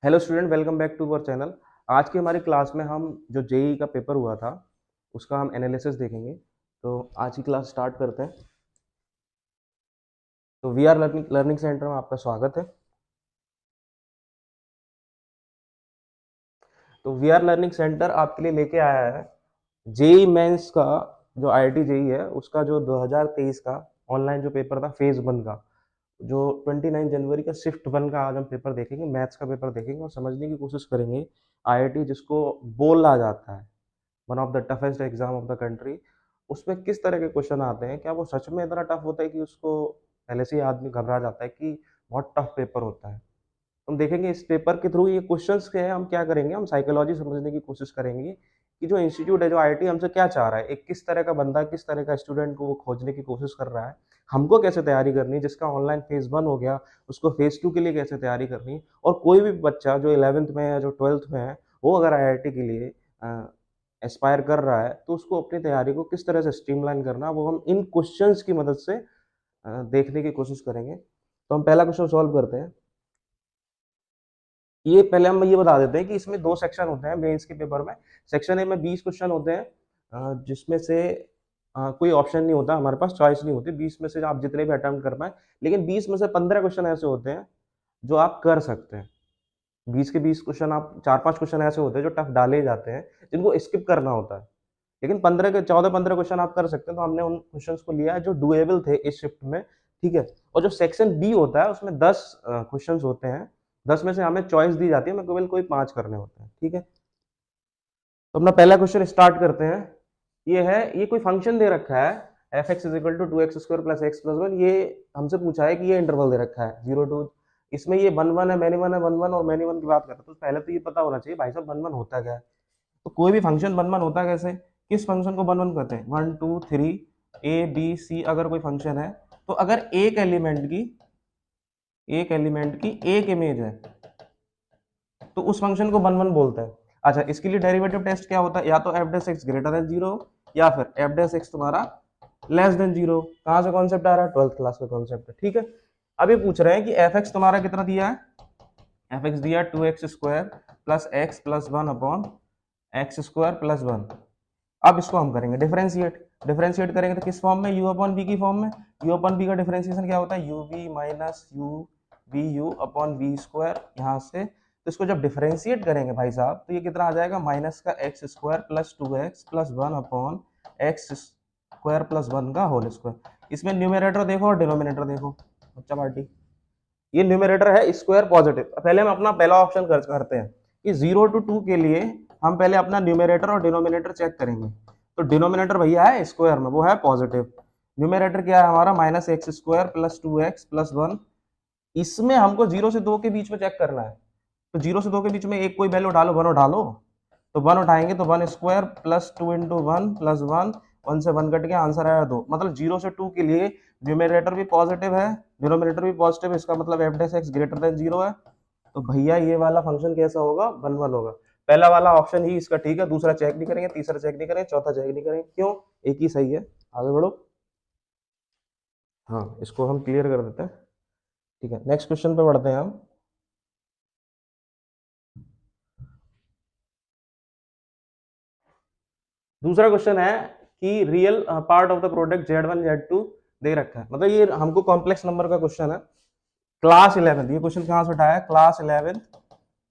Hello student, welcome back to our channel. आज की हमारी क्लास में हम जो जेई का पेपर हुआ था उसका हम एनालिसिस देखेंगे। तो आज की क्लास स्टार्ट करते हैं। तो we are learning learning centre में आपका स्वागत है। तो वी आर लर्निंग सेंटर आपके लिए लेके आया है जेई मेंस का, जो आईआईटी जेई है उसका जो 2023 का ऑनलाइन जो पेपर था फेज 1 का, जो 29 जनवरी का शिफ्ट 1 का आज हम पेपर देखेंगे, मैथ्स का पेपर देखेंगे और समझने की कोशिश करेंगे। आईआईटी जिसको बोला जाता है one of the toughest exam of the country, उसमें किस तरह के क्वेश्चन आते हैं। क्या वो सच में इतना टफ होता है कि उसको पहले से ही आदमी घबरा जाता है कि बहुत टफ पेपर होता है। हम देखेंगे इस पेपर के थ्रू ये क्वेश्चंस के हैं, हम क्या करेंगे, हम साइकोलॉजी समझने की कोशिश करेंगे कि जो इंस्टीट्यूट है, जो आईआईटी हमसे क्या चाह रहा है, एक किस तरह का बंदा, किस तरह का स्टूडेंट को वो खोजने की कोशिश कर रहा है, हमको कैसे तैयारी करनी है, जिसका ऑनलाइन फेज 1 हो गया उसको फेज 2 के लिए कैसे तैयारी करनी है। और कोई भी बच्चा जो 11th में है, जो 12th में है, वो अगर आईआईटी के लिए एस्पायर कर रहा है तो उसको अपनी तैयारी को किस तरह से स्ट्रीमलाइन करना है, वो हम इन क्वेश्चंस की मदद से देखने की कोशिश करेंगे। तो हम पहला क्वेश्चन सॉल्व करते हैं। ये पहले हम ये बता देते हैं कि इसमें दो सेक्शन होते हैं मेंस के पेपर में। सेक्शन ए में 20 क्वेश्चन होते हैं, जिसमें से कोई ऑप्शन नहीं होता, हमारे पास चॉइस नहीं होती। 20 में से आप जितने भी अटेम्प्ट कर पाए, लेकिन 20 में से 15 क्वेश्चन ऐसे होते हैं जो आप कर सकते हैं। 20 के 20 क्वेश्चन, आप 4-5 क्वेश्चन ऐसे होते हैं जो टफ डाले जाते हैं, जिनको स्किप करना होता है। लेकिन 15 के 14-15 क्वेश्चन आप कर सकते हैं। तो हमने उन क्वेश्चंस को लिया है जो डुएबल थे इस शिफ्ट में, ठीक है। और जो सेक्शन बी होता है उसमें 10 क्वेश्चंस होते हैं। 10 में से हमें चॉइस दी जाती है, हमें केवल कोई 5 करने होते हैं, ठीक है। तो अपना पहला क्वेश्चन स्टार्ट करते हैं। ये है, ये कोई फंक्शन दे रखा है F x is equal to 2x² plus X plus 1। ये हमसे पूछा है कि ये इंटरवल दे रखा है 0 to, इसमें ये 1 1 है, मैनी 1 है, 1 1 और मैनी 1 की बात करते हैं। तो पहले तो ये पता होना चाहिए भाई साहब 1 1 होता क्या है। तो कोई भी फंक्शन 1 1 होता कैसे, किस फंक्शन को 1 1 कहते हैं, 1 2 3 ए बी सी। अगर कोई फंक्शन है तो अगर एक एलिमेंट की एक इमेज है तो उस फंक्शन को 1 1 बोलते हैं। अच्छा, इसके लिए डेरिवेटिव टेस्ट क्या होता है, या तो F dash x greater then 0 या फिर एफ डैश एक्स तुम्हारा लेस देन 0। कहां से कॉन्सेप्ट आ रहा है, 12th क्लास का कॉन्सेप्ट है, ठीक है। अब ये पूछ रहे हैं कि एफ एक्स तुम्हारा कितना दिया है, एफ एक्स दिया 2x² plus X plus 1 upon x² plus 1। अब इसको हम करेंगे डिफरेंशिएट। डिफरेंशिएट करेंगे तो किस फॉर्म में, u अपॉन बी की फॉर्म में। u अपॉन बी का डिफरेंशिएशन क्या होता है, u v माइनस u v u upon V square. यहाँ से तो इसको जब डिफरेंशिएट करेंगे भाई साहब तो ये कितना आ जाएगा, माइनस का x² plus 2x plus 1 upon x² plus 1 का होल स्क्वायर। इसमें न्यूमरेटर देखो और डिनोमिनेटर देखो बच्चा पार्टी। ये न्यूमरेटर है स्क्वायर पॉजिटिव। पहले हम अपना पहला ऑप्शन करते हैं कि 0 to 2 के लिए हम पहले अपना न्यूमरेटर और डिनोमिनेटर चेक करेंगे। तो डिनोमिनेटर भैया है स्क्वायर में, वो है पॉजिटिव। न्यूमरेटर क्या है हमारा, minus x² plus 2x plus 1। इसमें हमको 0 से 2 के बीच में चेक करना है। तो 0 से 2 के बीच में एक कोई वैल्यू डालो, 1 उठा लो। तो 1 उठाएंगे तो 1² प्लस 2 इंटू 1 प्लस 1, 1 से 1 कट गया, आंसर आया 2। मतलब 0 से 2 के लिए न्यूमरेटर भी पॉजिटिव है, डिनोमिनेटर भी पॉजिटिव है, इसका मतलब F dash x greater then 0 है। तो भैया ये वाला फंक्शन कैसा होगा, 1 1 होगा। पहला वाला ऑप्शन ही इसका ठीक है, दूसरा चेक नहीं करेंगे, तीसरा चेक नहीं करेंगे, चौथा चेक नहीं करेंगे, क्यों, एक ही सही है। आगे बढ़ो। हाँ, इसको हम क्लियर कर देते हैं, ठीक है। नेक्स्ट क्वेश्चन पे बढ़ते हैं हम। दूसरा क्वेश्चन है कि real part of the product Z1 Z2 दे रखा है। मतलब ये हमको कॉम्प्लेक्स नंबर का क्वेश्चन है, क्लास 11। ये क्वेश्चन कहां से उठाया है, क्लास 11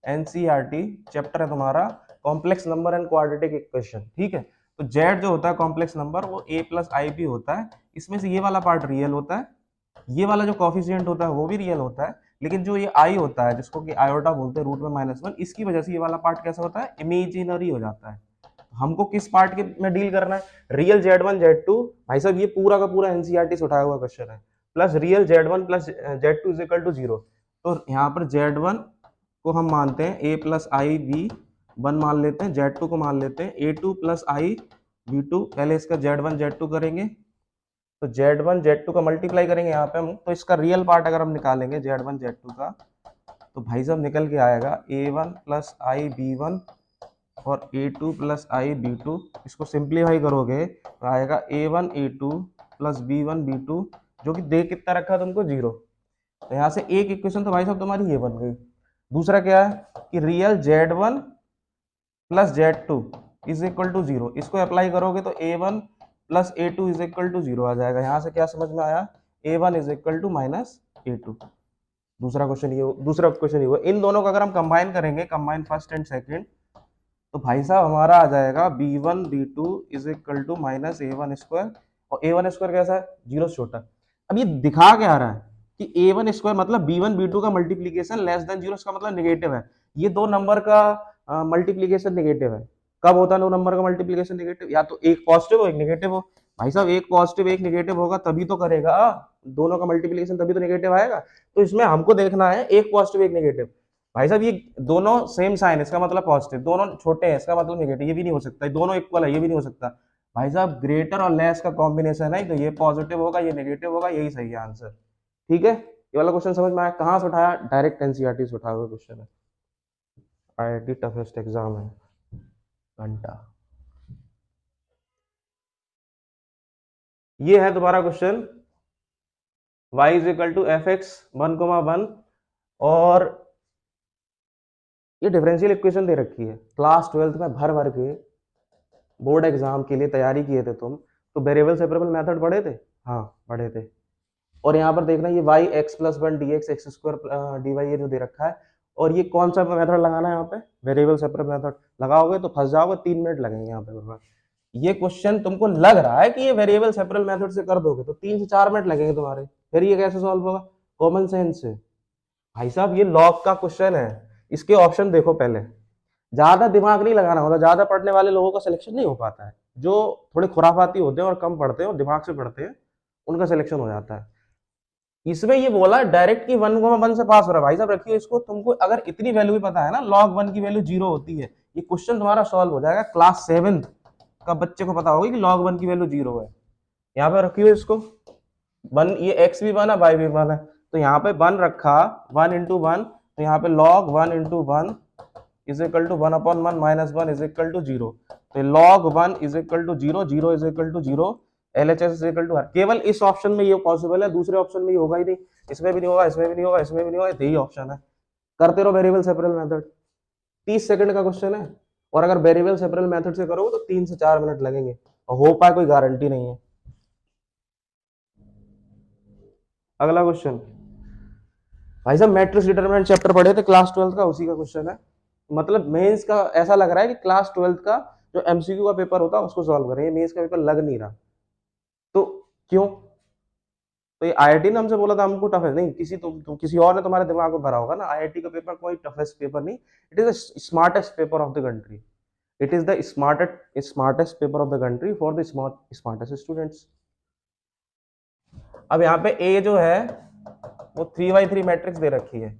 एनसीईआरटी चैप्टर है तुम्हारा complex number and quadratic equation, ठीक है। तो जेड जो होता है कॉम्प्लेक्स नंबर, वो a प्लस आई बी होता है। इसमें से ये वाला पार्ट रियल होता है, ये वाला जो कॉफिशिएंट होता है वो भी रियल होता है, लेकिन जो ये आई होता है जिसको कि आयोटा बोलते हैं रूट में -1, इसकी वजह से ये वाला पार्ट कैसा होता है, इमेजिनरी हो जाता है। हमको किस पार्ट के में डील करना है, रियल Z1 Z2। भाई साहब ये पूरा का पूरा एनसीईआरटी से उठाया हुआ क्वेश्चन है, plus real Z1 plus Z2 is equal to 0। तो यहाँ पर Z1 को हम मानते हैं a प्लस आई बी 1 मान लेते हैं, Z2 को मान लेते हैं a2 प्लस आई b2। पहले इसका Z1 Z2 करेंगे, तो Z1 Z2 का मल्टीप्लाई करेंगे यहाँ पे हम। तो इसका रियल पार्ट अगर हम निकालेंगे Z1 Z2 का, तो भाई साहब निकल के आएगा a1 प्लस आई b1 और a2 प्लस आई b2। इसको सिंप्लीफाई करोगे तो आएगा a1 a2 plus b1 b2, जो कि दे कितना रखा तुमको, 0। तो यहाँ से एक इक्वेशन तो भाई साहब तुम्हारी ये बन गई। दूसरा क्या है कि real Z1 plus Z2 is equal to 0, इसको अप्लाई करोगे तो A1 plus A2 is equal to 0 आ जाएगा। यहां से क्या समझ में आया, A1 is equal to minus A2। दूसरा क्वेश्चन ये हुआ। इन दोनों का अगर हम कंबाइन करेंगे, कंबाइन फर्स्ट एंड सेकंड, तो भाई साहब हमारा आ जाएगा B1 B2 is equal to minus A1 square, और A1 स्क्वायर कैसा है, 0 से छोटा। अब ये दिखा क्या रहा है कि A1 स्क्वायर मतलब B1 B2 का मल्टीप्लीकेशन लेस देन 0, इसका मतलब नेगेटिव है। ये दो नंबर का मल्टीप्लीकेशन नेगेटिव है। कब होता है दो नंबर का मल्टीप्लीकेशन नेगेटिव, या तो एक पॉजिटिव हो एक नेगेटिव हो। भाई साहब एक पॉजिटिव एक नेगेटिव होगा तभी तो करेगा, दोनों का मल्टीप्लीकेशन तभी तो नेगेटिव आएगा। तो इसमें हमको देखना है एक पॉजिटिव एक नेगेटिव। भाई साहब ये दोनों सेम साइन, इसका मतलब पॉजिटिव, दोनों छोटे हैं इसका मतलब नेगेटिव, ये भी नहीं हो सकता। दोनों इक्वल है, ये भी नहीं हो सकता। भाई साहब ग्रेटर और लेस का कॉम्बिनेशन है, तो ये पॉजिटिव होगा ये नेगेटिव होगा, यही सही है आंसर। ठीक है, ये वाला क्वेश्चन समझ में आया। कहाँ से उठाया, डायरेक्ट एनसीईआरटी से उठाया हुआ क्वेश्चन है। आईआईटी टफेस्ट एग्जाम है, घंटा। ये है तुम्हारा question, y is equal to F X 1,1, और ये डिफरेंशियल इक्वेशन दे रखी है। क्लास 12 में भर भर के बोर्ड एग्जाम के लिए तैयारी किए थे तुम, तो वेरिएबल सेपरेबल मेथड पढ़े थे, हाँ पढ़े थे। और यहाँ पर देखना ये y x plus 1 D X X square D Y, ये जो दे रखा है, और ये कौन सा मेथड लगाना है यहाँ पे, वेरिएबल सेपरेबल मेथड। लगाओगे तो फंस जाओगे, 3 मिनट लगेंगे यहाँ पे बर्बाद। ये क्वेश्चन तुमको लग रहा है कि ये वेरिएबल सेपरेबल मेथड से कर दोगे तो 3 से 4 मिनट लगेंगे तुम्हारे, फिर ये कैसे सॉल्व होगा, कॉमन सेंस से। भाई साहब ये लॉग का क्वेश्चन है, इसके ऑप्शन देखो पहले। ज्यादा दिमाग नहीं लगाना होता, ज्यादा पढ़ने वाले लोगों का सिलेक्शन नहीं हो पाता है। जो थोड़े खुराफाती होते हैं और कम पढ़ते हैं और दिमाग से पढ़ते हैं, उनका सिलेक्शन हो जाता है। इसमें ये बोला डायरेक्ट की 1,1 से पास हो रहा है। भाई साहब रखिए इसको, तुमको अगर इतनी वैल्यू भी पता है ना, log 1 की वैल्यू 0 होती है, ये क्वेश्चन तुम्हारा सॉल्व हो जाएगा। क्लास 7 का बच्चे को पता होगा कि log 1 की वैल्यू 0 है। यहाँ पे रखियो इसको, 1, ये x भी 1 है y भी 1 है, तो यहाँ पे 1 रखा, 1 इंटू 1, तो यहाँ पे log 1 into 1 is equal to 1/1 minus 1 is equal to 0। तो log 1 is equal to 0, 0 is equal to 0, LHS is equal to r। केवल इस ऑप्शन में ये पॉसिबल है, दूसरे ऑप्शन में ये होगा ही नहीं। इसमें भी नहीं होगा, इसमें भी नहीं होगा, इसमें भी नहीं होगा, यही ऑप्शन है। करते रहो वेरिएबल सेपरेबल मेथड, 30 सेकंड का क्वेश्चन है, और अगर वेरिएबल सेपरेबल मेथड से करोगे तो 3 से 4 मिनट लगेंगे, और हो पाए कोई गारंटी नहीं है। अगला क्वेश्चन, भाई साहब मैट्रिक्स डिटरमिनेंट चैप्टर पढ़े थे क्लास 12 का, उसी का क्वेश्चन है। मतलब मेंस का ऐसा लग रहा है कि क्लास 12 का जो एमसीक्यू का पेपर होता है उसको सॉल्व करें, ये मेंस का पेपर लग नहीं रहा। तो क्यों, तो ये आईआईटी ने हमसे बोला था हमको टफ है, नहीं किसी किसी और ने तुम्हारे दिमाग में भरा होगा ना। आईआईटी का पेपर कोई टफेस्ट पेपर नहीं, it is the smartest paper of the country. It is the smartest paper of the country for the smartest students. अब यहाँ पे ए जो है वो 3/3 मैट्रिक्स दे रखी है।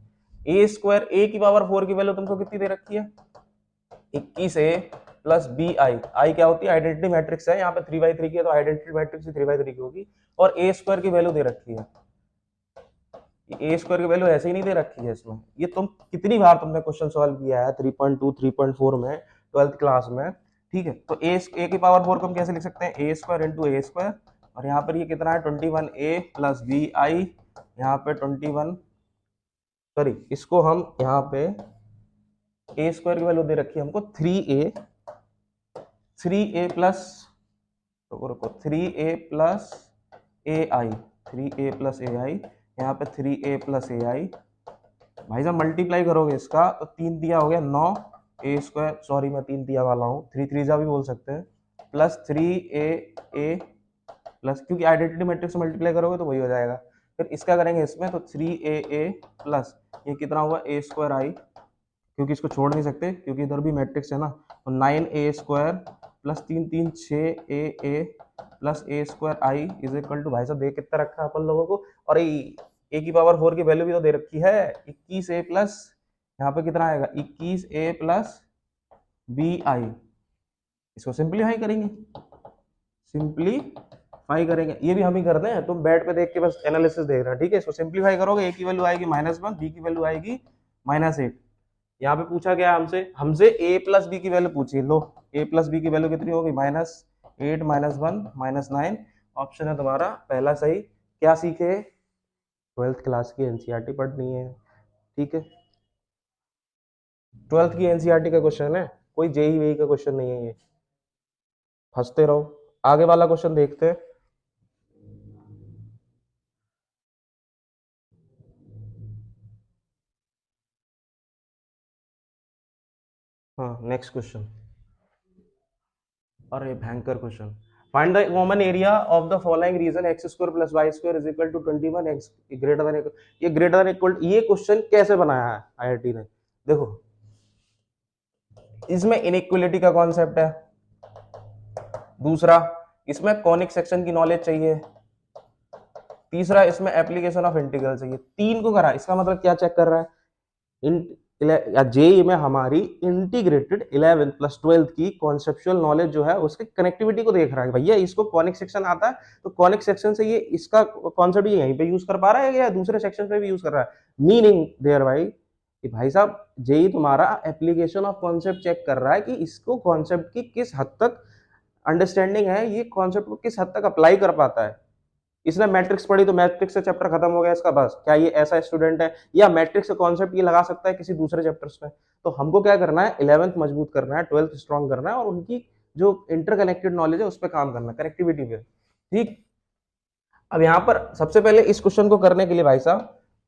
ए स्क्वायर, ए की पावर 4 की वैल्यू तुमको कितनी दे रखी है, 21a प्लस बी आई। आई क्या होती है, आइडेंटिटी मैट्रिक्स है। यहाँ पे 3/3 की है तो आइडेंटिटी मैट्रिक्स 3/3 की होगी। और ए स्क्वायर की वैल्यू दे रखी है, ए स्क्वायर की वैल्यू ऐसे ही नहीं दे रखी है इसमें। ये तुम कितनी बार तुमने क्वेश्चन सॉल्व किया है 3.2 3.4 में, 12th क्लास में, ठीक है। तो ए की पावर 4 को हम कैसे लिख सकते हैं, ए स्क्वायर इंटू ए स्क्वायर, और यहाँ पर ये कितना है 21a प्लस बी आई, यहाँ पे 21, सॉरी इसको हम यहाँ पे ए स्क्वायर की वैल्यू दे रखी है हमको 3a प्लस, रुको 3a प्लस ए आई, 3a प्लस ए आई, यहाँ पे 3a प्लस ए आई। भाई साहब मल्टीप्लाई करोगे इसका तो 3 दिया हो गया 9 ए स्क्वायर, सॉरी मैं 3 दिया वाला हूँ, 3 3 भी बोल सकते हैं, प्लस 3a प्लस, क्योंकि आइडेंटिटी मैट्रिक्स से मल्टीप्लाई करोगे तो वही हो जाएगा। फिर इसका करेंगे इसमें तो 3a प्लस ये कितना हुआ ए स्क्वायर आई, क्योंकि इसको छोड़ नहीं सकते क्योंकि इधर भी मैट्रिक्स है ना, तो 9a स्क्वायर प्लस 3 3 6a प्लस A square I is equal to, भाई साहब देख कितना रखा है अपन लोगों को। और ए की पावर 4 की वैल्यू भी तो दे रखी है 21a प्लस, यहाँ पे कितना आएगा 21a प्लस बी आई। इसको सिंप्लीफाई करेंगे, सिंप्लीफाई करेंगे, ये भी हम ही करते हैं, तुम बैठ पे देख के बस एनालिसिस देख रहे हैं, ठीक है। इसको सिंप्लीफाई करोगे, ए की वैल्यू आएगी -1, बी की वैल्यू आएगी -8। यहाँ पे पूछा गया हमसे ए प्लस बी की वैल्यू पूछी, लो ए प्लस बी की वैल्यू कितनी होगी -8 -1 -9। ऑप्शन है तुम्हारा पहला सही। क्या सीखे, 12th क्लास की एनसीईआरटी पढ़नी है, ठीक है। ट्वेल्थ की एनसीईआरटी का क्वेश्चन है, कोई जेई वेई का क्वेश्चन नहीं है ये, हंसते रहो। आगे वाला क्वेश्चन देखते हैं। हाँ नेक्स्ट क्वेश्चन, अरे भयंकर question. Find the common area of the following region X square plus Y square is equal to 21 X greater than, ये ग्रेटर देन इक्वल, ये क्वेश्चन कैसे बनाया है आईआईटी ने? देखो इसमें इनइक्वलिटी का कॉन्सेप्ट है, दूसरा इसमें कॉनिक सेक्शन की नॉलेज चाहिए, तीसरा इसमें एप्लीकेशन ऑफ इंटीग्रल चाहिए। तीन को करा, इसका मतलब क्या चेक कर रहा है? जेई में हमारी इंटीग्रेटेड 11th प्लस 12th की कॉन्सेप्चुअल नॉलेज जो है उसके कनेक्टिविटी को देख रहा है। भैया इसको कॉनिक सेक्शन आता है तो कॉनिक सेक्शन से ये इसका कॉन्सेप्ट ये यहीं पे यूज कर पा रहा है या दूसरे सेक्शन पे भी यूज कर रहा है। मीनिंग देयर भाई कि भाई साहब जेई तुम्हारा एप्लीकेशन ऑफ कॉन्सेप्ट चेक कर रहा है कि इसको कॉन्सेप्ट की किस हद तक अंडरस्टैंडिंग है, ये कॉन्सेप्ट को किस हद तक अप्लाई कर पाता है। इसने मैट्रिक्स पढ़ी तो मैट्रिक्स से चैप्टर खत्म हो गया इसका, बस क्या ये ऐसा स्टूडेंट है या मैट्रिक्स का कॉन्सेप्ट ये लगा सकता है किसी दूसरे चैप्टर्स में? तो हमको क्या करना है, 11th मजबूत करना है, 12th स्ट्रॉन्ग करना है और उनकी जो इंटरकनेक्टेड नॉलेज है उस पर काम करना है, कनेक्टिविटी पे। ठीक, अब यहाँ पर सबसे पहले इस क्वेश्चन को करने के लिए भाई साहब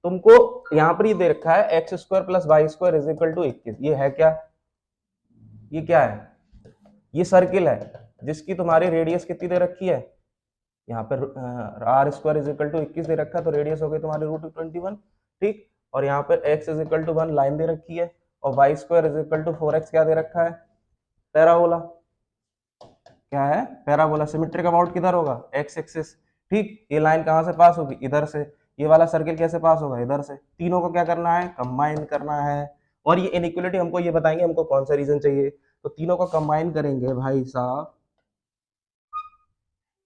तुमको यहाँ पर ये दे रखा है X square plus Y square is equal to 21। ये है क्या? ये क्या है? ये सर्किल है जिसकी तुम्हारी रेडियस कितनी दे रखी है, यहाँ पर R square is equal to 21 दे रखा है, तो रेडियस हो गई तुम्हारी √21। ठीक, और यहाँ पर x is equal to 1 line दे रखी है और y square is equal to 4x क्या दे रखा है? पैराबोला। क्या है? पैराबोला। सिमेट्रिक अबाउट किधर होगा? x axis. ठीक, ये लाइन कहाँ से पास होगी? इधर से। ये वाला सर्किल कैसे पास होगा? इधर से। तीनों को क्या करना है? कंबाइन करना है। और ये इनइक्वलिटी हमको ये बताएंगे हमको कौन सा रीजन चाहिए, तो तीनों को कंबाइन करेंगे भाई साहब,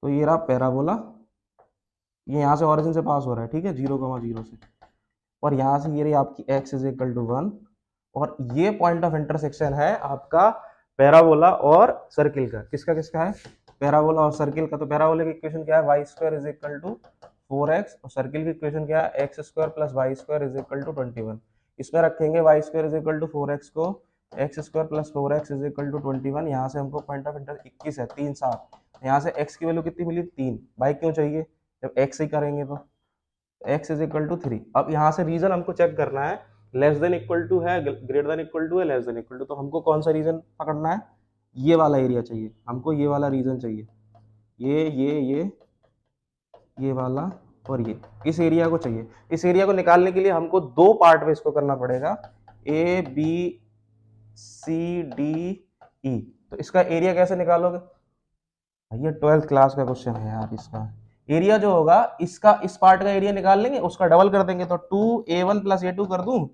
तो ये रहा पैराबोला, ये यहाँ से ऑरिजिन से पास हो रहा है, ठीक है, 0,0 से, और यहाँ से ये रही आपकी x इज इक्वल टू 1, और ये पॉइंट ऑफ इंटरसेक्शन है आपका पैराबोला और सर्किल का। किसका किसका है? पैराबोला और सर्किल का। तो पैराबोला की इक्वेशन क्या है? Y square is equal to 4x, और सर्किल की इक्वेशन क्या है? X square plus Y square is equal to 21। इसमें रखेंगे Y square is equal to 4x को, X square plus 4x is equal to 21। यहाँ से हमको पॉइंट ऑफ इंटर 21 है, 3 7, यहाँ से x की वैल्यू कितनी मिली? 3। भाई क्यों चाहिए जब x ही करेंगे तो x इज इक्वल टू 3। अब यहाँ से रीजन हमको चेक करना है, लेस देन इक्वल टू है, ग्रेटर देन इक्वल टू है, लेस देन इक्वल टू, तो हमको कौन सा रीजन पकड़ना है? ये वाला एरिया चाहिए हमको, ये वाला रीजन चाहिए, ये वाला और ये, इस एरिया को चाहिए। इस एरिया को निकालने के लिए हमको दो पार्ट में इसको करना पड़ेगा, A B C D E. तो इसका एरिया कैसे निकालोगे भैया? 12th क्लास का क्वेश्चन है यार। इसका एरिया जो होगा, इसका इस पार्ट का एरिया निकाल लेंगे, उसका डबल कर देंगे, तो 2a1 प्लस a2 कर दूं,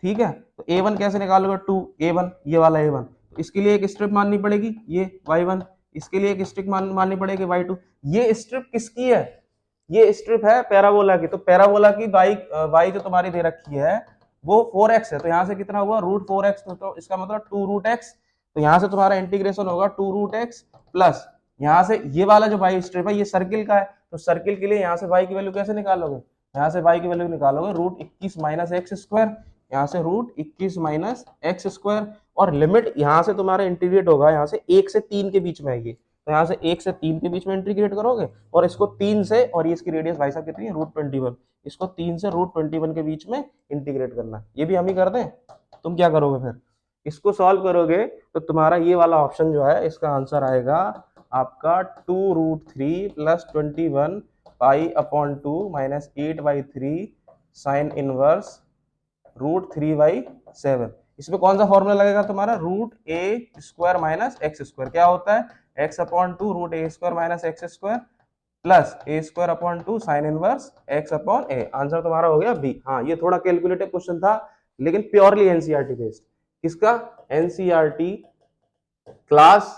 ठीक है। तो a1 कैसे निकालोगे? 2a1, ये वाला a1, तो इसके लिए एक स्ट्रिप माननी पड़ेगी, ये y1, इसके लिए एक स्ट्रिप माननी पड़ेगी y2। ये स्ट्रिप किसकी है? ये स्ट्रिप है पैराबोला की। तो पैराबोला की y जो तुम्हारी दे रखी है वो 4x है, तो यहाँ से कितना हुआ? √4x, तो इसका मतलब 2√x। तो यहाँ से तुम्हारा इंटीग्रेशन होगा 2√x प्लस यहाँ से ये वाला जो y स्ट्रिप है ये सर्किल का है, तो सर्किल के लिए यहाँ से y की वैल्यू कैसे निकालोगे? यहाँ से y की वैल्यू निकालोगे √21 माइनस एक्स स्क्वायर, यहाँ से √21 माइनस एक्स स्क्वायर, और लिमिट यहाँ से तुम्हारा इंटीग्रेट होगा, यहाँ से 1 से 3 के बीच में आएगी, तो यहाँ से 1 से 3 के बीच में इंटीग्रेट करोगे, और इसको 3 से, और ये इसकी रेडियस भाई साहब कितनी है? √21, इसको 3 से √21 के बीच में इंटीग्रेट करना। ये भी हम ही कर दें? तुम क्या करोगे फिर? इसको सॉल्व करोगे तो तुम्हारा ये वाला ऑप्शन जो है इसका आंसर आएगा आपका 2√3 plus 21 pi upon 2 minus 8/3 sine inverse √3/7। इसमें कौन सा फॉर्मूला लगेगा तुम्हारा? √a² minus x square. क्या होता है? x upon 2 √a² minus x square plus a² upon 2 sine inverse x upon a। Answer तुम्हारा हो गया बी। हाँ, ये थोड़ा कैलकुलेटिव क्वेश्चन था लेकिन प्योरली एनसीईआरटी बेस्ड। किसका? एनसीईआरटी क्लास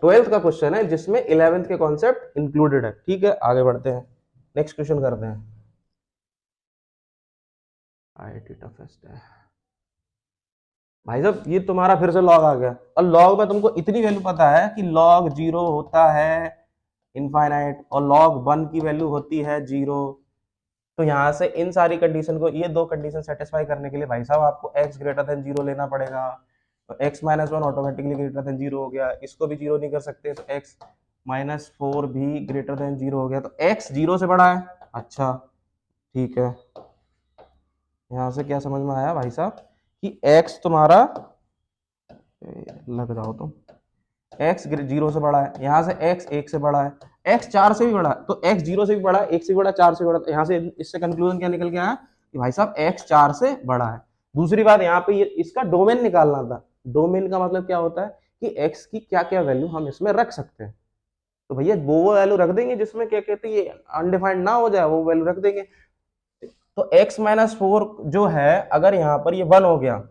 12th का क्वेश्चन है जिसमें 11th के कॉन्सेप्ट इंक्लूडेड है। ठीक है, आगे बढ़ते हैं, नेक्स्ट क्वेश्चन करते हैं। आईआईटी टफेस्ट है भाई साहब, ये तुम्हारा फिर से लॉग आ गया, और लॉग में तुमको इतनी वैल्यू पता है कि log 0 होता है इनफाइनाइट, और log 1 की वैल्यू होती है 0, तो यहाँ से इन सारी कंडीशन को, ये दो कंडीशन सेटिस्फाई करने के लिए भाई साहब आपको x ग्रेटर देन 0 लेना पड़ेगा। तो x minus one automatically greater than 0 हो गया, इसको भी 0 नहीं कर सकते तो x माइनस फोर भी ग्रेटर देन 0 हो गया। तो x 0 से बड़ा है। अच्छा ठीक है, यहाँ से क्या समझ में आया भाई साहब कि x तुम्हारा, लग जाओ तुम, x 0 से बड़ा है, यहाँ से x 1 से बड़ा है, x 4 से भी बड़ा है, तो x 0 से भी बड़ा है, 1 से भी बड़ा, 4 से भी बड़ा। तो यहाँ से इससे कंक्लूजन क्या निकल के आया कि भाई साहब x 4 से बड़ा है। दूसरी बात यहाँ पे ये इसका डोमेन निकालना था। डोमेन का मतलब क्या होता है कि x की क्या क्या वैल्यू हम इसमें रख सकते हैं। तो भैया वो वैल्यू रख देंगे जिसमें क्या कहते हैं ये अनडिफाइंड ना हो जाए, वो वैल्यू रख देंगे। तो x माइनस फोर जो है, अगर यहाँ पर ये 1 हो गया,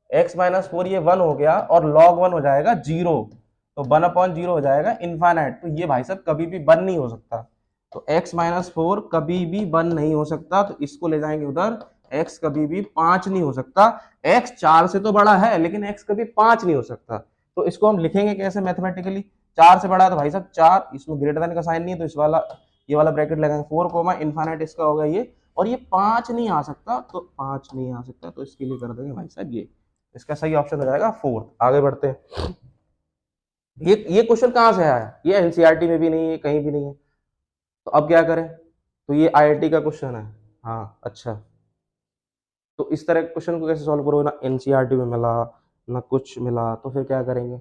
x माइनस फोर ये 1 हो गया और log 1 हो जाएगा 0, तो 1/0 हो जाएगा इनफाइनाइट। तो ये भाई साहब कभी भी 1 नहीं हो सकता। तो x माइनस फोर कभी भी 1 नहीं हो सकता, तो इसको ले जाएंगे उधर। x कभी भी 5 नहीं हो सकता। x 4 से तो बड़ा है लेकिन x कभी 5 नहीं हो सकता। तो इसको हम लिखेंगे कैसे मैथमेटिकली, 4 से बड़ा है तो भाई साहब 4, इसमें ग्रेटर देन का साइन नहीं है तो इस वाला, ये वाला ब्रैकेट लगाएंगे, 4 कोमा इनफाइनाइट इसका होगा ये, और ये 5 नहीं आ सकता, तो 5 नहीं आ सकता, तो इसके लिए कर देंगे भाई साहब ये, इसका सही ऑप्शन हो जाएगा 4। आगे बढ़ते हैं। ये क्वेश्चन कहाँ से आया, ये एनसीईआरटी में भी नहीं है, कहीं भी नहीं है। तो अब क्या करें, तो ये आईआईटी का क्वेश्चन है। हाँ अच्छा, तो इस तरह के क्वेश्चन को कैसे सॉल्व करोगे, ना एनसीईआरटी में मिला ना कुछ मिला, तो फिर क्या करेंगे।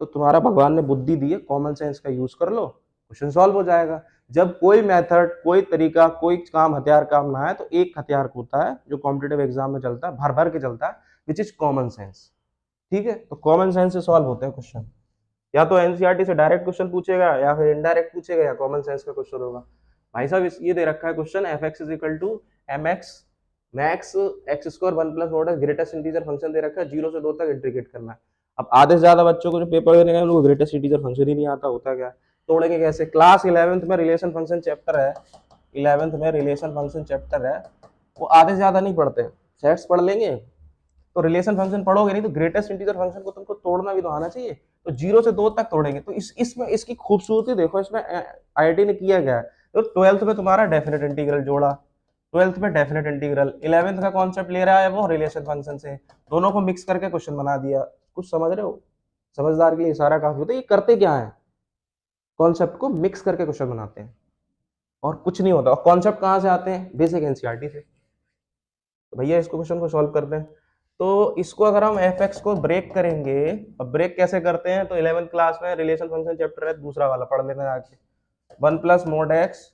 तो तुम्हारा भगवान ने बुद्धि दी है, कॉमन सेंस का यूज कर लो, क्वेश्चन सॉल्व हो जाएगा। जब कोई मेथड, कोई तरीका, कोई काम हथियार काम ना है, तो एक हथियार होता है जो कॉम्पिटेटिव एग्जाम में चलता है, भर भर के चलता है, विच इज कॉमन सेंस। ठीक है, तो कॉमन सेंस से सॉल्व होते हैं क्वेश्चन। या तो एनसीईआरटी से डायरेक्ट क्वेश्चन पूछेगा, या फिर इनडायरेक्ट पूछेगा, या कॉमन सेंस का क्वेश्चन होगा। भाई साहब ये दे रखा है question, f x is equal to m x max x square 1 plus mod greatest integer function दे रखा है, 0 से 2 तक इंटीग्रेट करना है। अब आधे से ज्यादा बच्चों को जो पेपर देने गए उनको ग्रेटेस्ट इंटीजर फंक्शन ही नहीं आता, होता क्या, तोड़ेंगे कैसे। क्लास 11th में रिलेशन फंक्शन चैप्टर है, 11th में रिलेशन फंक्शन चैप्टर है, वो आधे से ज्यादा नहीं पढ़ते, सेट्स पढ़ लेंगे। तो रिलेशन फंक्शन पढ़ोगे नहीं, तो ग्रेटेस्ट इंटीजर फंक्शन को तुमको तोड़ना भी तो आना चाहिए। तो 0 से 2 तक तोड़ेंगे। तो इसमें इसकी खूबसूरती देखो, इसमें आईआईटी ने किया गया है। तो 12th में तुम्हारा डेफिनेट इंटीग्रल जोड़ा, 12th में डेफिनेट इंटीग्रल, 11th का कॉन्सेप्ट ले रहा है वो रिलेशन फंक्शन से, दोनों को मिक्स करके क्वेश्चन बना दिया। कुछ समझ रहे हो, समझदार के लिए इशारा काफी होता है। ये करते क्या है, कॉन्सेप्ट को मिक्स करके क्वेश्चन बनाते हैं, और कुछ नहीं होता। और कॉन्सेप्ट कहाँ से आते हैं, बेसिक एनसीईआरटी से। तो भैया इसको क्वेश्चन को सॉल्व करते हैं। तो इसको अगर हम एफ एक्स को ब्रेक करेंगे, अब ब्रेक कैसे करते हैं, तो 11th क्लास में रिलेशन फंक्शन चैप्टर है, दूसरा वाला पढ़ लेना आके, 1 प्लस मोड एक्स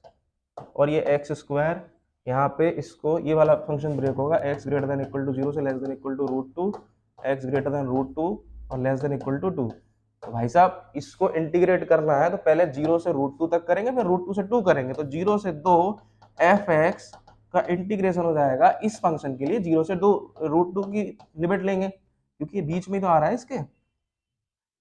और ये एक्स स्क्वायर, यहाँ पे इसको ये वाला फंक्शन ब्रेक होगा, X greater than equal to 0 से less than equal to √2, X greater than √2 और लेस देन इक्वल टू 2। तो भाई साहब इसको इंटीग्रेट करना है तो पहले 0 से √2 तक करेंगे, फिर √2 से 2 करेंगे। तो 0 से 2 एफ एक्स का इंटीग्रेशन हो जाएगा इस फंक्शन के लिए, 0 से 2 √2 की लिमिट लेंगे, क्योंकि बीच में तो आ रहा है इसके।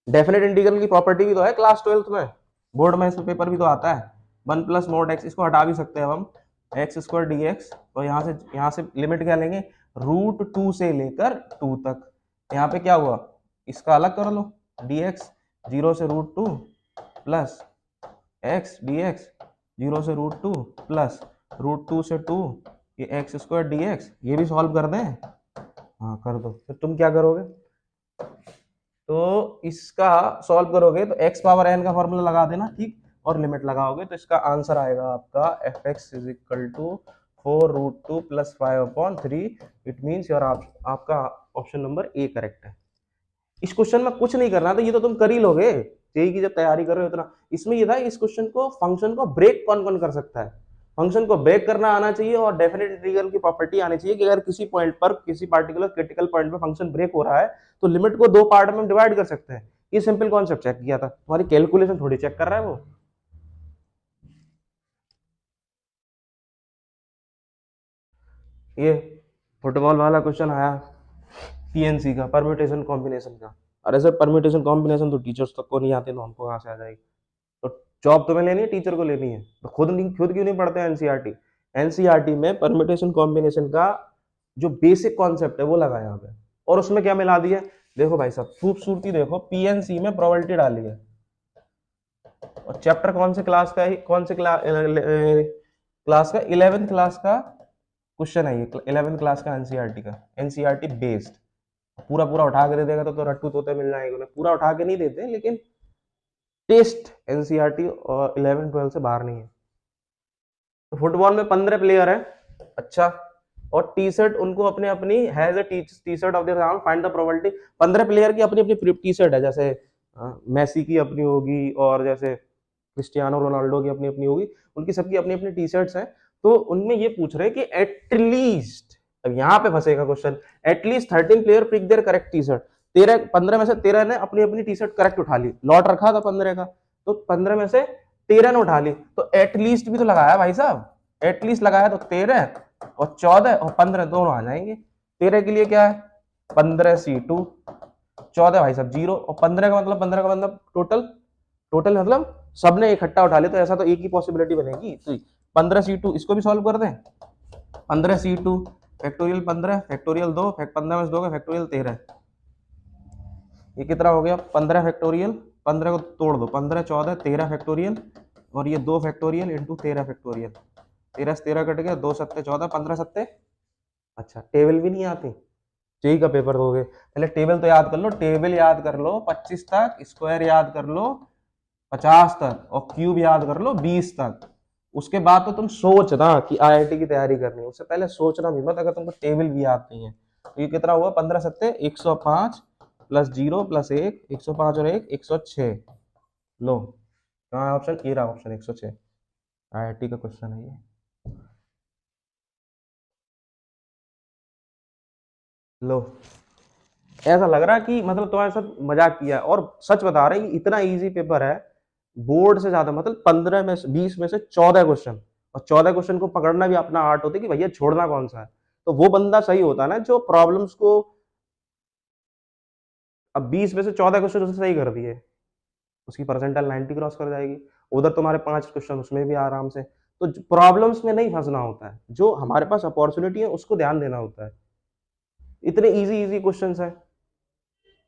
डेफिनेट इंटीग्रल की प्रॉपर्टी भी तो है क्लास 12th में, बोर्ड में इसमें पेपर भी तो आता है। 1 प्लस मोड एक्स, इसको हटा भी सकते हैं अब हम, एक्स स्क्वायर डी एक्स, तो यहाँ से लिमिट क्या लेंगे, √2 से लेकर 2 तक। यहाँ पे क्या हुआ, इसका अलग कर लो, डी एक्स 0 से √2 प्लस एक्स डी एक्स 0 से √2 प्लस √2 से 2, ये एक्स स्क्वायर डी एक्स, ये भी सॉल्व कर दें। हाँ कर दो, फिर तुम क्या करोगे, तो इसका सॉल्व करोगे तो x पावर n का फॉर्मूला लगा देना, ठीक, और लिमिट लगाओगे तो इसका आंसर आएगा आपका F x is equal to 4√2 plus 5/3। It means your आपका ऑप्शन नंबर ए करेक्ट है। इस क्वेश्चन में कुछ नहीं करना था, ये तो तुम कर ही लोगे, जेई की जब तैयारी कर रहे हो इतना। इसमें ये था इस क्वेश्चन को, फंक्शन को ब्रेक कौन कौन कर सकता है, फंक्शन को ब्रेक करना आना चाहिए, और डेफिनेट इंटीग्रल की प्रॉपर्टी आनी चाहिए कि अगर किसी पॉइंट पर, किसी पार्टिकुलर क्रिटिकल पॉइंट पर फंक्शन ब्रेक हो रहा है तो लिमिट को 2 पार्ट में हम डिवाइड कर सकते हैं। ये सिंपल कॉन्सेप्ट चेक किया था, तुम्हारी कैलकुलेशन थोड़ी चेक कर रहा है वो। ये फुटबॉल वाला क्वेश्चन आया पीएनसी का, परम्यूटेशन कॉम्बिनेशन का। अरे सर परम्यूटेशन कॉम्बिनेशन तो टीचर्स तक को नहीं आते, तो हमको कहाँ से आ जाएगी। तो जॉब तुम्हें लेनी है, टीचर को लेनी है, तो खुद क्यों नहीं पढ़ते एनसीईआरटी। एनसीईआरटी में परम्यूटेशन कॉम्बिनेशन का जो बेसिक कॉन्सेप्ट है वो लगा यहाँ पे, और उसमें क्या मिला दिया, देखो भाई साहब खूबसूरती देखो, पीएनसी में प्रोबेबिलिटी डाली है, और चैप्टर कौन से क्लास का है, कौन से क्लास क्लास का 11th क्लास का क्वेश्चन है ये, 11th क्लास का एनसीईआरटी का, एनसीईआरटी बेस्ड। पूरा पूरा उठा के दे देगा तो रट्टू तोते मिल जाएंगे उन्हें, पूरा उठा के नहीं देते, लेकिन टेस्ट एनसीईआरटी और 11 12 से बाहर नहीं है। तो फुटबॉल में 15 प्लेयर है, अच्छा, और टी शर्ट उनको अपने अपनी has a T shirt of their नाम, फाइंड द प्रोबेबिलिटी। 15 प्लेयर की अपनी अपनी टी शर्ट है, जैसे मेसी की अपनी होगी और जैसे क्रिस्टियानो रोनाल्डो की अपनी अपनी होगी, उनकी सबकी अपनी अपनी टी शर्ट्स हैं। तो उनमें ये पूछ रहे हैं कि एटलीस्ट, अब यहाँ पे फंसेगा question, at least 13 player pick there correct T shirt. 15 में से 13 ने अपनी अपनी टी शर्ट करेक्ट उठा ली, लॉट रखा था 15 का, तो 15 में से 13 ने उठा ली, तो एटलीस्ट भी तो लगाया भाई साहब, एटलीस्ट लगाया तो 13 और 14 और 15 दोनों आ जाएंगे। 13 के लिए क्या है 15C2, 14 भाई साहब 0, और 15 का मतलब टोटल, टोटल मतलब सबने इकट्ठा उठा लिया, तो ऐसा तो एक ही पॉसिबिलिटी बनेगी। तो 15C2 इसको भी सॉल्व कर दें, 15C2 फैक्टोरियल 15 फैक्टोरियल 2 15 में से 2 का फैक्टोरियल 13, ये कितना हो गया 15 फैक्टोरियल, 15 को तोड़ दो, 15 14 13 फैक्टोरियल, और ये 2 फैक्टोरियल इंटू 13 फैक्टोरियल, 13 से 13 कट गया, 2 सत्ते 14, 15 सत्ते, अच्छा टेबल भी नहीं आती, जेई का पेपर दोगे पहले टेबल तो याद कर लो, टेबल याद कर लो 25 तक, स्क्वायर याद कर लो 50 तक, और क्यूब याद कर लो 20 तक। उसके बाद तो तुम सोचना कि आईआईटी की तैयारी करनी है, उससे पहले सोचना भी मत अगर तुमको टेबल भी याद नहीं है। तो ये कितना हुआ 15 सत्ते 105 प्लस 0 प्लस 1, 105 और 1 106। लो कहाँ ऑप्शन, ये रहा ऑप्शन 106, आईआईटी का क्वेश्चन है ये। लो ऐसा लग रहा है कि मतलब तुम्हारे साथ मजाक किया, और सच बता रहे हैं इतना इजी पेपर है, बोर्ड से ज्यादा, मतलब 15 में से 20 में से 14 क्वेश्चन, और 14 क्वेश्चन को पकड़ना भी अपना आर्ट होता है कि भैया छोड़ना कौन सा है। तो वो बंदा सही होता है ना जो प्रॉब्लम्स को, अब 20 में से 14 क्वेश्चन उसने सही कर दिए, उसकी परसेंटाइल 90 क्रॉस कर जाएगी। उधर तुम्हारे 5 क्वेश्चन उसमें भी आराम से। तो प्रॉब्लम्स में नहीं फंसना होता है, जो हमारे पास अपॉर्चुनिटी है उसको ध्यान देना होता है। इतने इजी इजी क्वेश्चन है,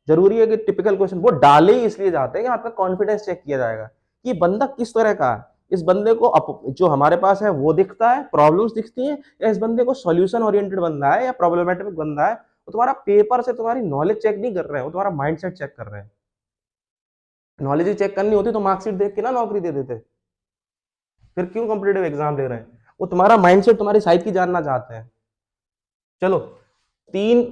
जरूरी है कि टिपिकल क्वेश्चन वो डाले ही इसलिए जाते हैं कि आपका कॉन्फिडेंस चेक किया जाएगा कि बंदा किस तरह का है। इस बंदे को जो हमारे पास है वो दिखता है, प्रॉब्लम्स दिखती हैं, या इस बंदे को सॉल्यूशन ओरिएंटेड बंदा है या प्रॉब्लमेटिक बंदा है। वो तुम्हारा पेपर से तुम्हारी नॉलेज चेक नहीं कर रहे हैं, वो तुम्हारा माइंडसेट चेक कर रहे हैं। नॉलेज ही चेक करनी होती तो मार्कशीट देख के ना नौकरी दे देते, फिर क्यों कॉम्पिटेटिव एग्जाम ले रहे हैं। वो तुम्हारा माइंडसेट तुम्हारी साइकी जानना चाहते हैं। चलो, तीन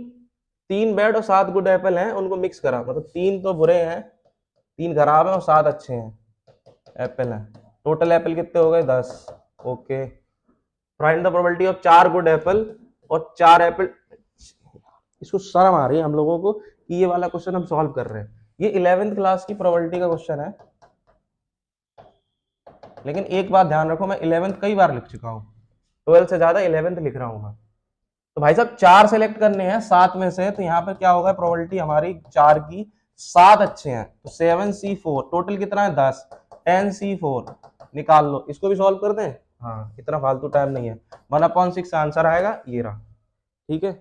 तीन बैड और 7 गुड एप्पल हैं, उनको मिक्स करा, मतलब 3 तो बुरे हैं, 3 खराब हैं और 7 अच्छे हैं एप्पल हैं। टोटल एप्पल कितने हो गए 10। Okay, find the probability of 4 good Apple और 4 एप्पल। इसको शर्म आ रही है हम लोगों को कि ये वाला क्वेश्चन हम सॉल्व कर रहे हैं। ये 11th क्लास की प्रोबेबिलिटी का क्वेश्चन है, लेकिन एक बात ध्यान रखो, मैं 11th कई बार लिख चुका हूँ, 12 से ज्यादा 11th लिख रहा हूँ मैं। तो भाई साहब 4 सेलेक्ट करने हैं 7 में से, तो यहाँ पर क्या होगा प्रोबेबिलिटी हमारी 4 की, 7 अच्छे हैं तो 7C4, टोटल कितना है 10, 10C4 निकाल लो। इसको भी सॉल्व कर दें, हाँ इतना फालतू टाइम नहीं है, 1/6 आंसर आएगा, ये रहा। ठीक है,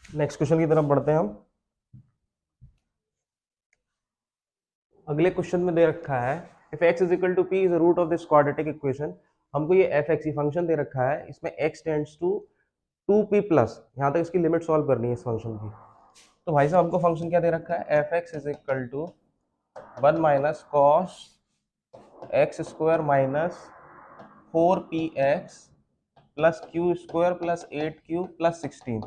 नेक्स्ट क्वेश्चन की तरफ बढ़ते हैं हम। अगले क्वेश्चन में दे रखा है if x is equal to p is root of this quadratic equation. हमको ये fx फंक्शन दे रखा है, इसमें x tends to 2p plus, यहाँ तक इसकी लिमिट सॉल्व करनी है इस फंक्शन की। तो भाई साहब हमको फंक्शन क्या दे रखा है, fx is equal to 1 minus cos x square minus 4px plus Q square plus 8q plus 16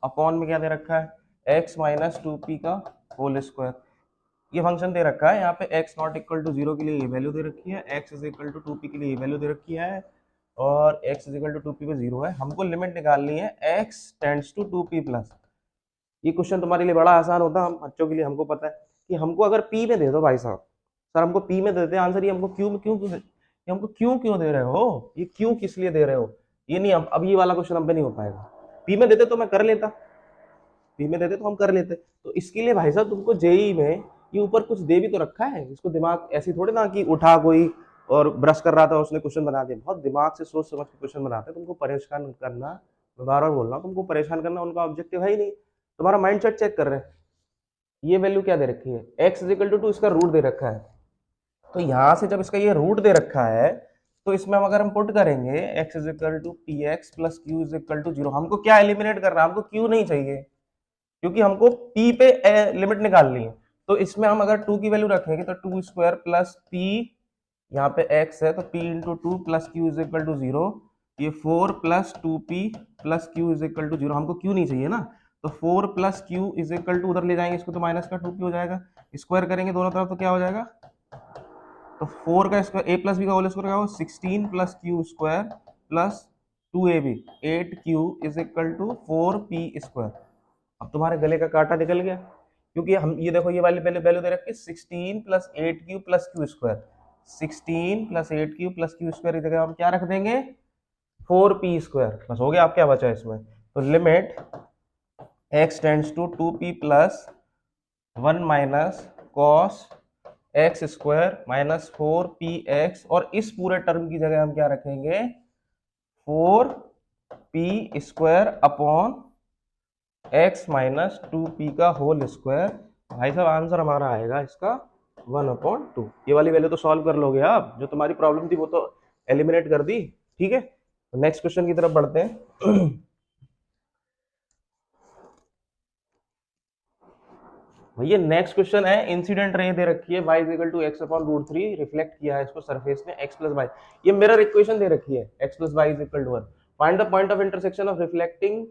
upon में क्या दे रखा है x माइनस 2p का होल स्क्वायर। ये फंक्शन दे रखा है, यहाँ पे x नॉट इक्वल टू 0 के लिए ये वैल्यू दे रखी है, x is equal to 2p के लिए ये वैल्यू दे रखी है, और x is equal to 2p पे 0 है। हमको लिमिट निकालनी है x tends to 2p plus. ये क्वेश्चन तुम्हारे लिए बड़ा आसान होता है, हम बच्चों के लिए हमको पता है कि हमको अगर p में दे दो भाई साहब, सर हमको p में देते हैं आंसर, ये हमको क्यों क्यों क्यों ये हमको क्यों दे रहे हो, ये क्यों किस लिए दे रहे हो, ये नहीं। अब ये वाला क्वेश्चन हम पे नहीं हो पाएगा। p में देते तो मैं कर लेता, p में देते तो हम कर लेते। तो इसके लिए भाई साहब तुमको जेई में ये ऊपर कुछ दे भी तो रखा है, इसको दिमाग ऐसी थोड़ी ना कि उठा कोई और ब्रश कर रहा था उसने क्वेश्चन बना दिया, बहुत दिमाग से सोच समझ के क्वेश्चन बनाते हैं। तुमको परेशान करना, मैं बार बार बोल रहा हूँ, तुमको परेशान करना उनका ऑब्जेक्टिव है ही नहीं, तुम्हारा माइंडसेट चेक कर रहे हैं। ये वैल्यू क्या दे रखी है x इज इक्वल टू 2, इसका रूट दे रखा है। तो यहां से जब इसका ये रूट दे रखा है तो इसमें हम अगर हम पुट करेंगे x is equal to P X plus Q is equal to zero, हमको क्या एलिमिनेट करना है, हमको q नहीं चाहिए क्योंकि हमको p पे लिमिट निकालनी है। तो इसमें हम अगर 2 की वैल्यू रखेंगे तो 2 स्क्वायर प्लस p, यहाँ पे x है तो p into two plus Q is equal to zero, ये 4 plus 2p plus Q is equal to zero, हमको q नहीं चाहिए ना, तो 4 plus Q is equal to उधर ले जाएंगे इसको तो माइनस का 2p हो जाएगा, स्क्वायर करेंगे दोनों तरफ तो क्या हो जाएगा, तो 4 का स्क्वायर a प्लस बी का होल स्क्वायर क्या होगा 16 plus Q square plus 2ab 8q is equal to 4p square. अब तुम्हारे गले का कांटा निकल गया क्योंकि हम ये देखो ये वाली पहले वैल्यू दे रखी 16 plus 8q plus Q square, 16 plus 8q plus Q square की जगह हम क्या रख देंगे 4p स्क्वायर, बस हो गया। आप क्या बचा इसमें, तो limit x tends to 2p plus 1 minus cos x square minus 4px, और इस पूरे टर्म की जगह हम क्या रखेंगे 4p square upon x minus 2p का होल स्क्वायर। भाई साहब आंसर हमारा आएगा इसका 1/2। ये वाली वैल्यू तो सॉल्व कर लोगे आप, जो तुम्हारी प्रॉब्लम थी वो तो एलिमिनेट कर दी। ठीक है, नेक्स्ट क्वेश्चन की तरफ बढ़ते हैं। भैया नेक्स्ट क्वेश्चन है, इंसिडेंट रे दे रखी है y equal to x upon root 3, reflect किया है इसको सरफेस में x प्लस वाई, ये मिरर इक्वेशन दे रखी है x plus y equal to 1, find the point of intersection of reflecting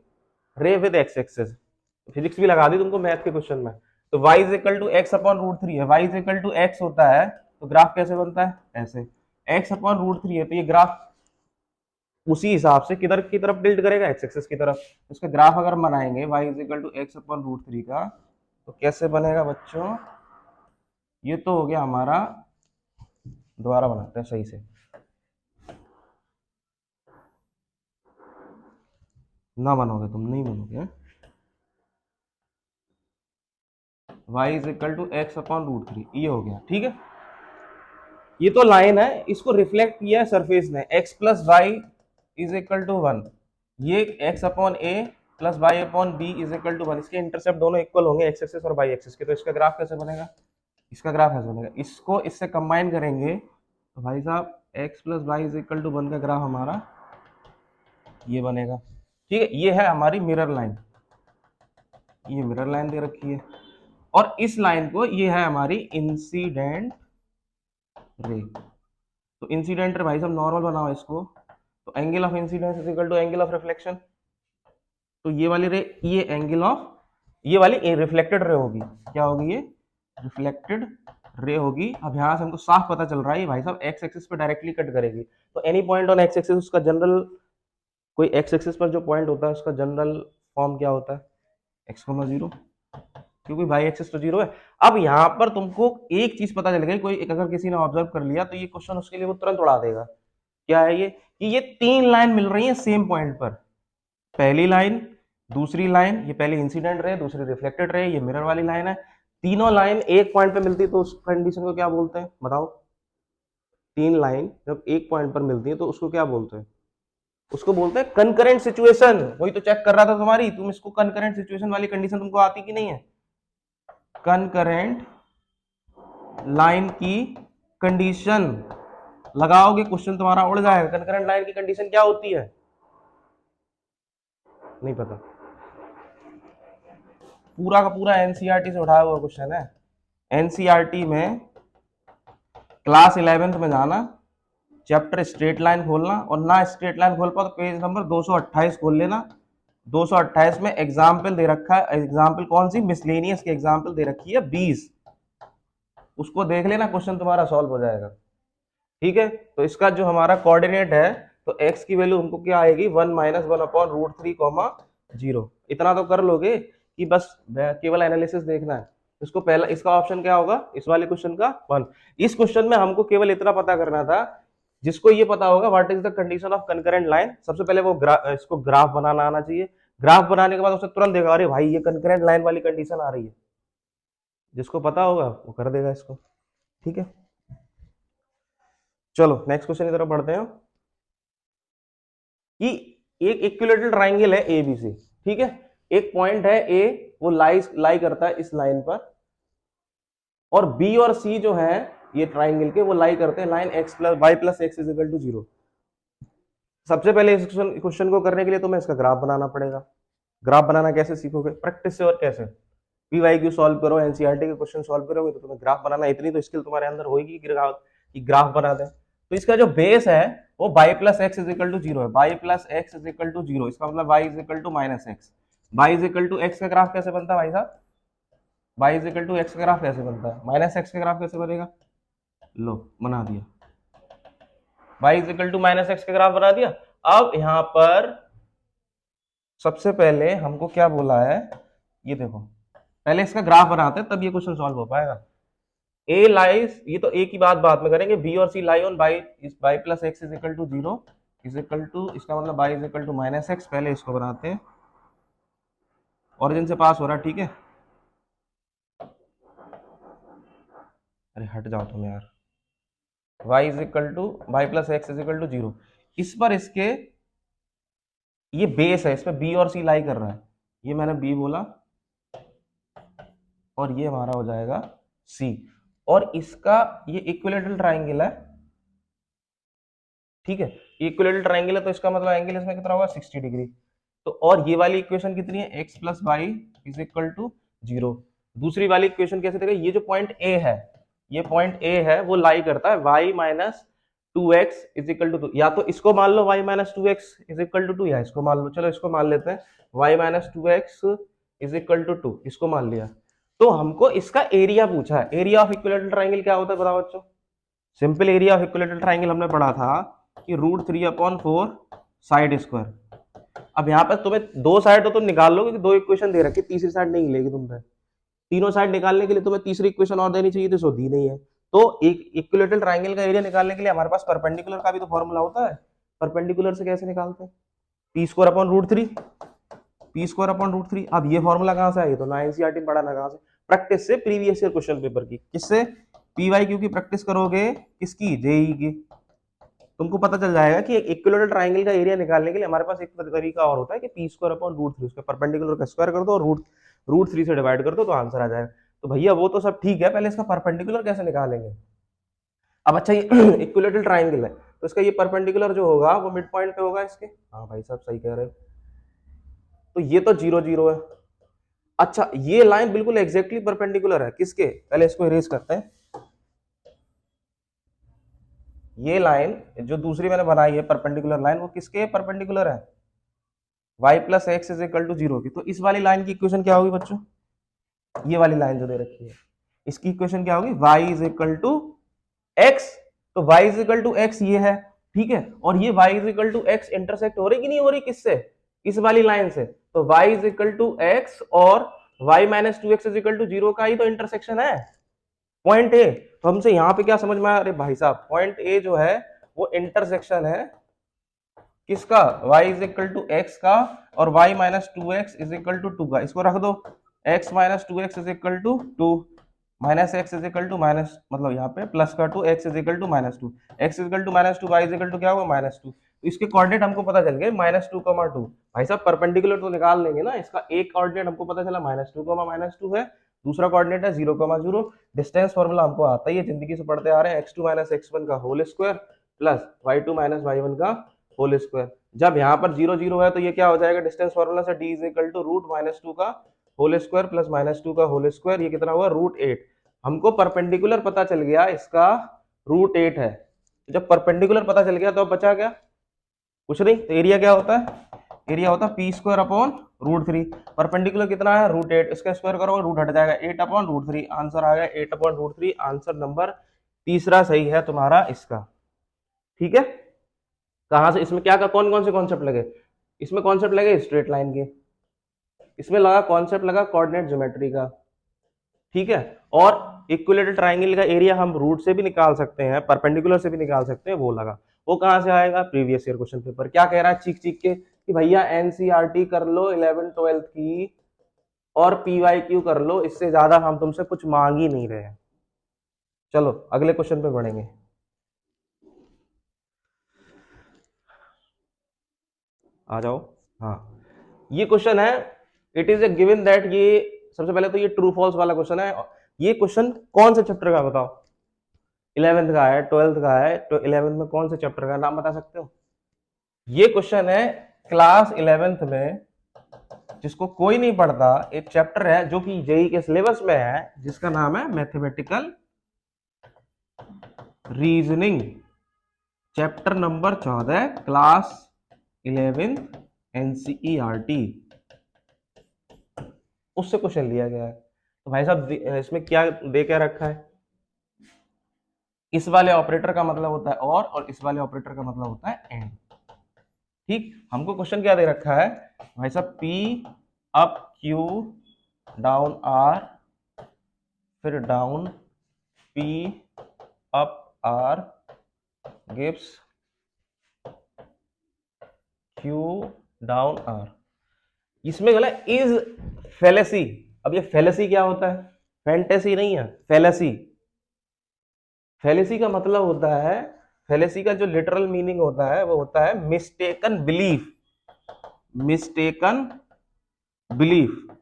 ray with x axis. Physics भी लगा दी तुमको मैथ के क्वेश्चन में। तो y equal to x upon root 3 है, y इक्वल टू x होता है तो ग्राफ कैसे बनता है ऐसे, x अपॉन रूट 3 है तो ये ग्राफ उसी हिसाब से किधर की तरफ टिल्ट करेगा x एक्सिस की तरफ। इसका ग्राफ अगर बनाएंगे y equal to x upon root 3 का तो कैसे बनेगा बच्चों, ये तो हो गया हमारा, दोबारा बनाते हैं सही से, ना बनोगे तुम, नहीं बनोगे। y is equal to x upon root 3, ये हो गया। ठीक है, ये तो लाइन है, इसको रिफ्लेक्ट किया है सरफेस ने, x plus y is equal to 1, ये x upon a plus y upon b is equal to 1, इसके इंटरसेप्ट दोनों इक्वल होंगे x एक्सिस और y एक्सिस के, तो इसका ग्राफ कैसे बनेगा, इसका ग्राफ ऐसे बनेगा, इसको इससे कंबाइन करेंगे तो भाई साहब x plus y is equal to 1 का ग्राफ हमारा ये बनेगा। ठीक है, ये है हमारी मिरर लाइन, ये मिरर लाइन दे रखी है, और इस लाइन को ये है हमारी इंसिडेंट रे। तो इंसिडेंट रे भाई साहब नॉर्मल बनाओ इसको, तो angle of incidence is equal to angle of reflection, तो ये वाली रे, ये एंगल ऑफ, ये वाली रिफ्लेक्टेड रे होगी, क्या होगी ये रिफ्लेक्टेड रे होगी। अब यहां से हमको साफ पता चल रहा है भाई साहब एक्स एक्सिस पे डायरेक्टली कट करेगी, तो any point on x axis उसका जनरल, कोई एक्स एक्सिस पर जो पॉइंट होता है उसका जनरल फॉर्म क्या होता है x, 0, क्योंकि वाई एक्सिस तो 0 है। अब यहाँ पर तुमको एक चीज पता चल गई, कोई अगर किसी ने ऑब्जर्व कर लिया तो ये क्वेश्चन उसके लिए वो तुरंत उड़ा देगा, क्या है ये, कि ये 3 लाइन मिल रही है सेम पॉइंट पर, पहली लाइन दूसरी लाइन, ये पहली इंसिडेंट रे दूसरी रिफ्लेक्टेड रे, ये मिरर वाली लाइन है, तीनों लाइन एक पॉइंट पे मिलती है तो उस कंडीशन को क्या बोलते हैं बताओ, 3 लाइन जब एक पॉइंट पर मिलती है तो उसको क्या बोलते हैं, उसको बोलते हैं कंकरेंट सिचुएशन। वही तो चेक कर रहा था तुम्हारी, तुम इसको कंकरेंट सिचुएशन वाली कंडीशन तुमको आती कि नहीं है, कंकरेंट लाइन की कंडीशन लगाओगे क्वेश्चन तुम्हारा उड़ जाएगा। कंकरेंट लाइन की कंडीशन क्या होती है, नहीं पता, पूरा का पूरा एनसीईआरटी से उठाया हुआ क्वेश्चन है। एनसीईआरटी में क्लास 11th में जाना, चैप्टर स्ट्रेट लाइन खोलना, और ना स्ट्रेट लाइन खोल पाओ तो पेज नंबर 228 खोल लेना। 228 में एग्जाम्पल दे रखा है, एग्जाम्पल कौन सी, मिसलेनियस की एग्जाम्पल दे रखी है 20, उसको देख लेना, क्वेश्चन तुम्हारा सॉल्व हो जाएगा। ठीक है, तो इसका जो हमारा कोऑर्डिनेट है, तो x की वैल्यू हमको क्या आएगी 1 माइनस 1 अपॉन रूट 3 0, इतना तो कर लोगे कि बस केवल एनालिसिस देखना है। इसको पहला, इसका ऑप्शन क्या होगा इस वाले क्वेश्चन का 1। इस क्वेश्चन में हमको केवल इतना पता करना था, जिसको ये पता होगा what is the condition of concurrent line, सबसे पहले वो इसको ग्राफ बनाना आना चाहिए, ग्राफ बनाने के बाद उसे तुरंत देखा अरे भाई ये कंकरेंट लाइन वाली कंडीशन आ रही है, जिसको पता होगा वो कर देगा इसको। ठीक है, चलो नेक्स्ट क्वेश्चन की तरफ बढ़ते हैं, कि एक इक्विलेटरल ट्राइंगल है एबीसी, ठीक है, एक पॉइंट है ए, वो लाई करता है इस लाइन पर, और बी और सी जो है ये ट्राइंगल के वो लाई करते हैं line x plus y plus x is equal to 0। सबसे पहले इस क्वेश्चन को करने के लिए तुम्हें इसका ग्राफ बनाना पड़ेगा। ग्राफ बनाना कैसे सीखोगे? प्रैक्टिस से। और कैसे? पीवाईक्यू सॉल्व करो, एनसीईआरटी के क्वेश्चन सॉल्व करोगे तो तुम्हें ग्राफ बनाना, इतनी तो स्किल तुम्हारे अंदर होगी कि ग्राफ बना दे। तो इसका जो बेस है वो y plus x is equal to 0 है। y plus x is equal to 0, इसका मतलब y is equal to minus x. y is equal to x का ग्राफ कैसे बनता है भाई साहब? y is equal to x का ग्राफ कैसे बनता है? माइनस एक्स का ग्राफ कैसे बनेगा? लो बना दिया, y is equal to minus x का ग्राफ बना दिया। अब यहाँ पर सबसे पहले हमको क्या बोला है, ये देखो, पहले इसका ग्राफ बनाते हैं तब ये क्वेश्चन सॉल्व हो पाएगा। ए लाइज, ये तो ए की बात बाद में करेंगे, बी और C lie on y plus x is equal to 0 is equal to, इसका मतलब y is equal to minus x. पहले इसको बनाते हैं, ओरिजिन से पास हो रहा है, ठीक है। अरे हट जाओ तुम यार। y is equal to by plus x is equal to 0, इस पर इसके ये बेस है, इस पर बी और सी लाई कर रहा है। ये मैंने बी बोला और ये हमारा हो जाएगा सी, और इसका ये इक्विलेटरल ट्राइंगल है, ठीक है। इक्विलेटरल ट्राइंगल है तो इसका मतलब एंगल इसमें कितना होगा? 60 डिग्री। तो और ये वाली इक्वेशन कितनी है? x plus y is equal to 0। दूसरी वाली इक्वेशन कैसे देगा? ये जो पॉइंट ए है, ये पॉइंट ए है वो लाई करता है y minus 2x is equal to 2। या तो इसको मान लो y minus 2x is equal to 2, या इसको मान लो, चलो इसको मान लेते हैं, y minus 2x is equal to 2, इसको मान लिया। तो हमको इसका एरिया पूछा है। एरिया ऑफ इक्विलेटरल ट्राइंगल क्या होता है बताओ बच्चों? Simple area of equilateral triangle हमने पढ़ा था कि √3/4 साइड स्क्वायर। अब यहाँ पर तुम्हें दो साइड तो तुम निकाल लो, क्योंकि दो इक्वेशन दे रखी, तीसरी साइड नहीं मिलेगी तुम पे। तीनों साइड निकालने के लिए तुम्हें तीसरी इक्वेशन और देनी चाहिए, तो सो दी नहीं है। तो एक इक्विलेटरल ट्राइंगल का एरिया निकालने के लिए हमारे पास परपेंडिकुलर का भी तो फॉर्मूला होता है। परपेंडिकुलर से कैसे निकालते हैं? p² upon root three. अब ये फॉर्मूला कहाँ से आया? तो ना एनसीईआरटी में पढ़ा ना कहाँ से, प्रैक्टिस से, प्रीवियस ईयर क्वेश्चन पेपर की। किससे? पीवाईक्यू की प्रैक्टिस करोगे, किसकी? जेईई की। तुमको पता चल जाएगा कि एक इक्विलेटरल ट्राइंगल का एरिया निकालने के लिए हमारे पास एक तरीका और होता है कि p² अपॉन रूट थ्री, उसका परपेंडिकुलर का स्क्वायर कर दो और रूट थ्री से डिवाइड कर दो तो आंसर आ जाएगा। तो भैया वो तो सब ठीक है, पहले इसका परपेंडिकुलर कैसे निकालेंगे? अब अच्छा, ये इक्विलेटरल ट्राइंगल है तो इसका ये परपेंडिकुलर जो होगा वो मिड पॉइंट पे होगा इसके। हाँ भाई साहब सही कह रहे हो। तो ये तो 0 0 है। अच्छा, ये लाइन बिल्कुल एग्जैक्टली परपेंडिकुलर है किसके? पहले इसको इरेज करते हैं। ये लाइन जो दूसरी मैंने बनाई है परपेंडिकुलर लाइन, वो किसके परपेंडिकुलर है? y plus x is equal to 0 की। तो इस वाली लाइन की इक्वेशन क्या होगी बच्चों? ये वाली लाइन जो दे रखी है, इसकी इक्वेशन क्या होगी? y is equal to x. तो y is equal to x ये है, ठीक है। और ये y is equal to x intersect हो रही कि नहीं हो रही? किससे? इस वाली लाइन से। तो y is equal to x और y minus 2x is equal to 0 का ही तो इंटरसेक्शन है पॉइंट ए। तो हमसे यहाँ पे क्या समझ में आया? अरे भाई साहब, पॉइंट ए जो है वो इंटरसेक्शन है किसका? y is equal to x का और y minus 2x is equal to 2 का। इसको रख दो, x minus 2x is equal to 2, minus x is equal to minus, मतलब यहाँ पे प्लस का 2, x is equal to minus 2, x is equal to minus 2, y is equal to क्या होगा? माइनस 2। तो इसके कोऑर्डिनेट हमको पता चल गए -2, 2। भाई साहब परपेंडिकुलर तो निकाल लेंगे ना, इसका एक कोऑर्डिनेट हमको पता चला -2, है, दूसरा कोऑर्डिनेट है 0, 0। डिस्टेंस फार्मूला हमको आता ही है, जिंदगी से पढ़ते आ रहे हैं, x2 माइनस x1 का whole square plus y2 minus y1 का होल स्क्वायर। जब यहाँ पर 0 0 है तो ये क्या हो जाएगा? डिस्टेंस फार्मूला से d इज इक्वल टू √-2 का होल स्क्वायर प्लस -2 का होल स्क्वायर। ये कितना हुआ? √8। हमको परपेंडिकुलर पता चल गया, इसका √8 है। जब परपेंडिकुलर पता चल गया तो अब बचा क्या? कुछ नहीं। तो एरिया क्या होता है? एरिया होता है p² अपॉन √3। परपेंडिकुलर कितना है? √8, इसका स्क्वायर करोगे रूट हट जाएगा, 8 अपॉन √3। आंसर आ गया 8 अपॉन √3। आंसर नंबर तीसरा सही है तुम्हारा इसका, ठीक है। कहां से? इसमें क्या का कौन कौन से कॉन्सेप्ट लगे? इसमें कॉन्सेप्ट लगे स्ट्रेट लाइन के, इसमें लगा कॉन्सेप्ट लगा कोऑर्डिनेट ज्योमेट्री का, ठीक है। और इक्विलेटरल ट्राइंगल का एरिया हम रूट से भी निकाल सकते हैं, परपेंडिकुलर से भी निकाल सकते हैं, वो लगा। वो कहां से आएगा? Previous year question paper. क्या कह रहा है चीख चीख के कि भैया एनसीईआरटी कर लो 11 12 की और पीवाईक्यू कर लो, इससे ज्यादा हम तुमसे कुछ मांग ही नहीं रहे हैं। चलो अगले क्वेश्चन पे बढ़ेंगे। आ जाओ। हाँ, ये क्वेश्चन है, it is a given that, ये सबसे पहले तो ये ट्रू फॉल्स वाला क्वेश्चन है। ये क्वेश्चन कौन से चैप्टर का बताओ? 11th का है, 12th का है, तो 11th में कौन से चैप्टर का नाम बता सकते हो? ये क्वेश्चन है क्लास 11th में, जिसको कोई नहीं पढ़ता। एक चैप्टर है जो कि जेई के सिलेबस में है, जिसका नाम है mathematical reasoning, chapter number 14, class 11th NCERT, उससे क्वेश्चन लिया गया है। तो भाई साहब इसमें क्या दे के रखा है? इस वाले ऑपरेटर का मतलब होता है और इस वाले ऑपरेटर का मतलब होता है एंड। ठीक, हमको क्वेश्चन क्या दे रखा है भाई साहब? P up Q down R, फिर down P up R gives Q down R. इसमें बोला इज फेलेसी। अब ये फेलेसी क्या होता है? फैंटेसी नहीं है, फेलेसी। फेलेसी का मतलब होता है, फेलेसी का जो लिटरल मीनिंग होता है वो होता है मिस्टेकन बिलीफ। मिस्टेकन बिलीफ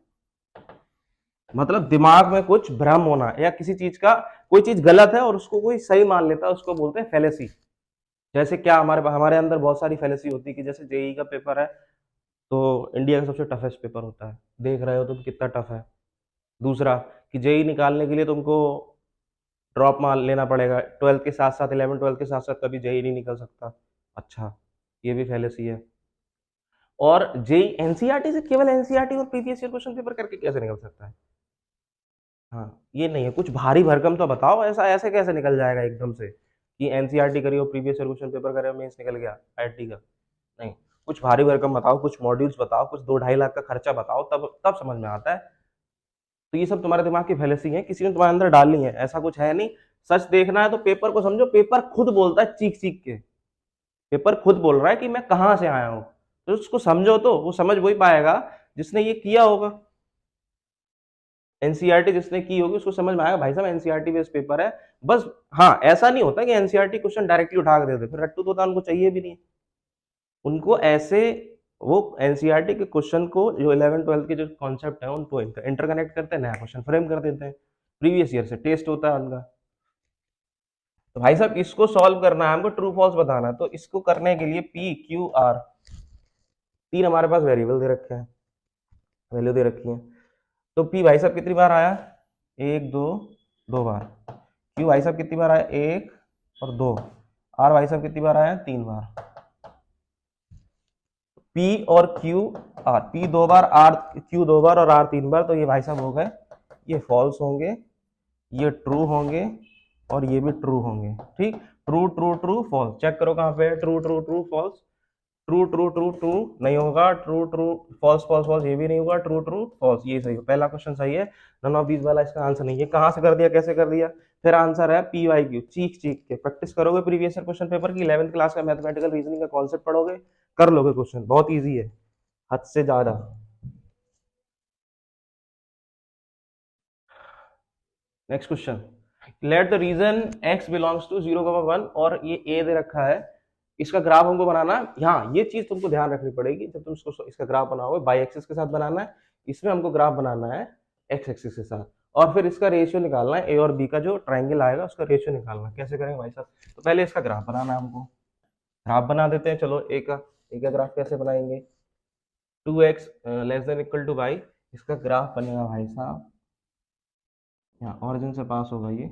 मतलब दिमाग में कुछ भ्रम होना, या किसी चीज का, कोई चीज गलत है और उसको कोई सही मान लेता है, उसको बोलते हैं फेलेसी। जैसे क्या हमारे हमारे अंदर बहुत सारी फेलेसी होती है कि जैसे जेई का पेपर है तो इंडिया का सबसे टफेस्ट पेपर होता है, देख रहे हो तुम कितना टफ है। दूसरा कि जेई निकालने के लिए तुमको ड्रॉप मान लेना पड़ेगा, 12th के साथ साथ 11 12th के साथ साथ कभी जेई नहीं निकल सकता। अच्छा, ये भी फेलेसी है। और जेई एनसीईआरटी से, केवल एनसीईआरटी और प्रीवियस ईयर क्वेश्चन पेपर करके कैसे निकल सकता है? हाँ, ये नहीं है, कुछ भारी भरकम तो बताओ। ऐसा ऐसे कैसे निकल जाएगा एकदम से कि एनसीईआरटी करी और प्रीवियस ईयर क्वेश्चन पेपर करे, मेंस निकल गया आईआईटी का? नहीं, कुछ भारी भरकम बताओ, कुछ मॉड्यूल्स बताओ, कुछ 2-2.5 लाख का खर्चा बताओ, तब तब समझ में आता है। तो ये सब तुम्हारे दिमाग की फेलेसी है, किसी ने तुम्हारे अंदर डालनी है, ऐसा कुछ है नहीं। सच देखना है तो पेपर को समझो, पेपर खुद बोलता है चीख चीख के। पेपर खुद बोल रहा है कि मैं कहां से आया हूं, तो उसको समझो, तो वो समझ वही पाएगा जिसने ये किया होगा। एनसीईआरटी जिसने की होगी उसको समझ में आएगा भाई साहब एनसीईआरटी बेस्ड पेपर है। बस हाँ, ऐसा नहीं होता कि एनसीईआरटी क्वेश्चन डायरेक्टली उठा के दे दे, फिर रट्टू तोता उनको चाहिए भी नहीं। उनको ऐसे, वो एनसीईआरटी के क्वेश्चन को, जो 11 12 के जो कॉन्सेप्ट है उनको इंटरकनेक्ट करते हैं, नया क्वेश्चन फ्रेम कर देते हैं, प्रीवियस ईयर से टेस्ट होता है उनका। तो भाई साहब इसको सॉल्व करना है हमको, ट्रू फॉल्स बताना है। तो इसको करने के लिए पी क्यू आर, तीन हमारे पास वेरिएबल दे रखे हैं, वैल्यू दे रखी है। तो पी भाई साहब कितनी बार आया? 1 2, 2 बार। क्यू भाई साहब कितनी बार आया? 1 और 2। आर भाई साहब कितनी बार आया? 3 बार। पी और क्यू आर, पी 2 बार, आर क्यू 2 बार और आर 3 बार। तो ये भाई साहब हो गए, ये फॉल्स होंगे, ये ट्रू होंगे और ये भी ट्रू होंगे। ठीक, true true true false, check करो कहां पे है true true true false. True true true true नहीं होगा, true true false false false ये भी नहीं होगा, ट्रू ट्रू फॉल्स ये सही हो। पहला क्वेश्चन सही है, नन ऑफ दीज वाला इसका आंसर नहीं है। कहां से कर दिया, कैसे कर दिया? फिर आंसर है पी वाई क्यू, चीख चीख के प्रैक्टिस करोगे प्रीवियस ईयर क्वेश्चन पेपर की, 11th क्लास का मैथमेटिकल रीजनिंग का कॉन्सेप्ट पढ़ोगे, कर लोगे क्वेश्चन, बहुत ईजी है, हद से ज्यादा। Next question, let the region x belongs to 0,1 और ये a दे रखा है, इसका ग्राफ हमको बनाना है। यहाँ ये चीज तुमको ध्यान रखनी पड़ेगी जब तुम इसको, इसका ग्राफ बनाओगे, बाई एक्सिस के साथ बनाना है, इसमें हमको ग्राफ बनाना है एक्स एक्सिस के साथ, और फिर इसका रेशियो निकालना है, ए और बी का जो ट्राइंगल आएगा उसका रेशियो निकालना है। कैसे करेंगे भाई साहब? तो पहले इसका ग्राफ बनाना है हमको, ग्राफ बना देते हैं। चलो ए का ग्राफ कैसे बनाएंगे? 2x less than equal to y, इसका ग्राफ बनेगा भाई साहब, यहाँ ऑरिजिन से पास होगा ये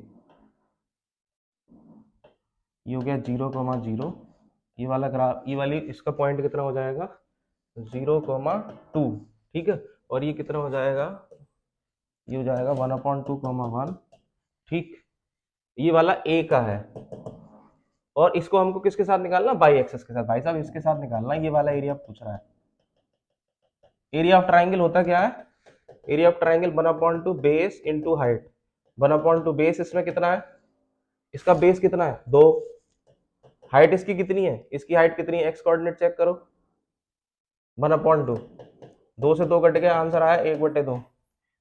हो गया 0,0, ये वाला ग्राफ, ये वाली इसका पॉइंट कितना हो जाएगा? 0,2। ठीक है, और ये कितना हो जाएगा? ये हो जाएगा 1/2,1। ठीक, ये वाला ए का है, और इसको हमको किसके साथ निकालना? बाई एक्सेस के साथ। भाई साहब इसके साथ निकालना, ये वाला एरिया पूछ रहा है। एरिया ऑफ ट्राइंगल होता क्या है? Area of triangle 1/2 base into height. 1/2 base, इसमें कितना है? इसका बेस कितना है? 2। हाइट इसकी कितनी है? इसकी हाइट कितनी है? एक्स कोऑर्डिनेट चेक करो, 1/2, 2 से 2 कट गया, आंसर आया 1/2।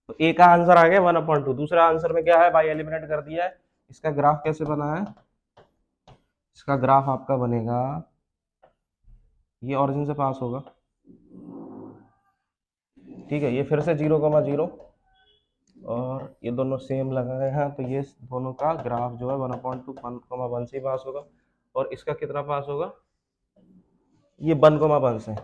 तो ए का आंसर आ गया 1/2। दूसरा आंसर में क्या है? बाई एलिमिनेट कर दिया है। इसका ग्राफ कैसे बना है? इसका ग्राफ आपका बनेगा, ये ऑरिजिन से पास होगा, ठीक है, ये फिर से 0,0, और ये दोनों सेम लगा रहे हैं, तो ये दोनों का ग्राफ जो है 1/2 1,1 से पास होगा, और इसका कितना पास होगा, ये 1,1 से,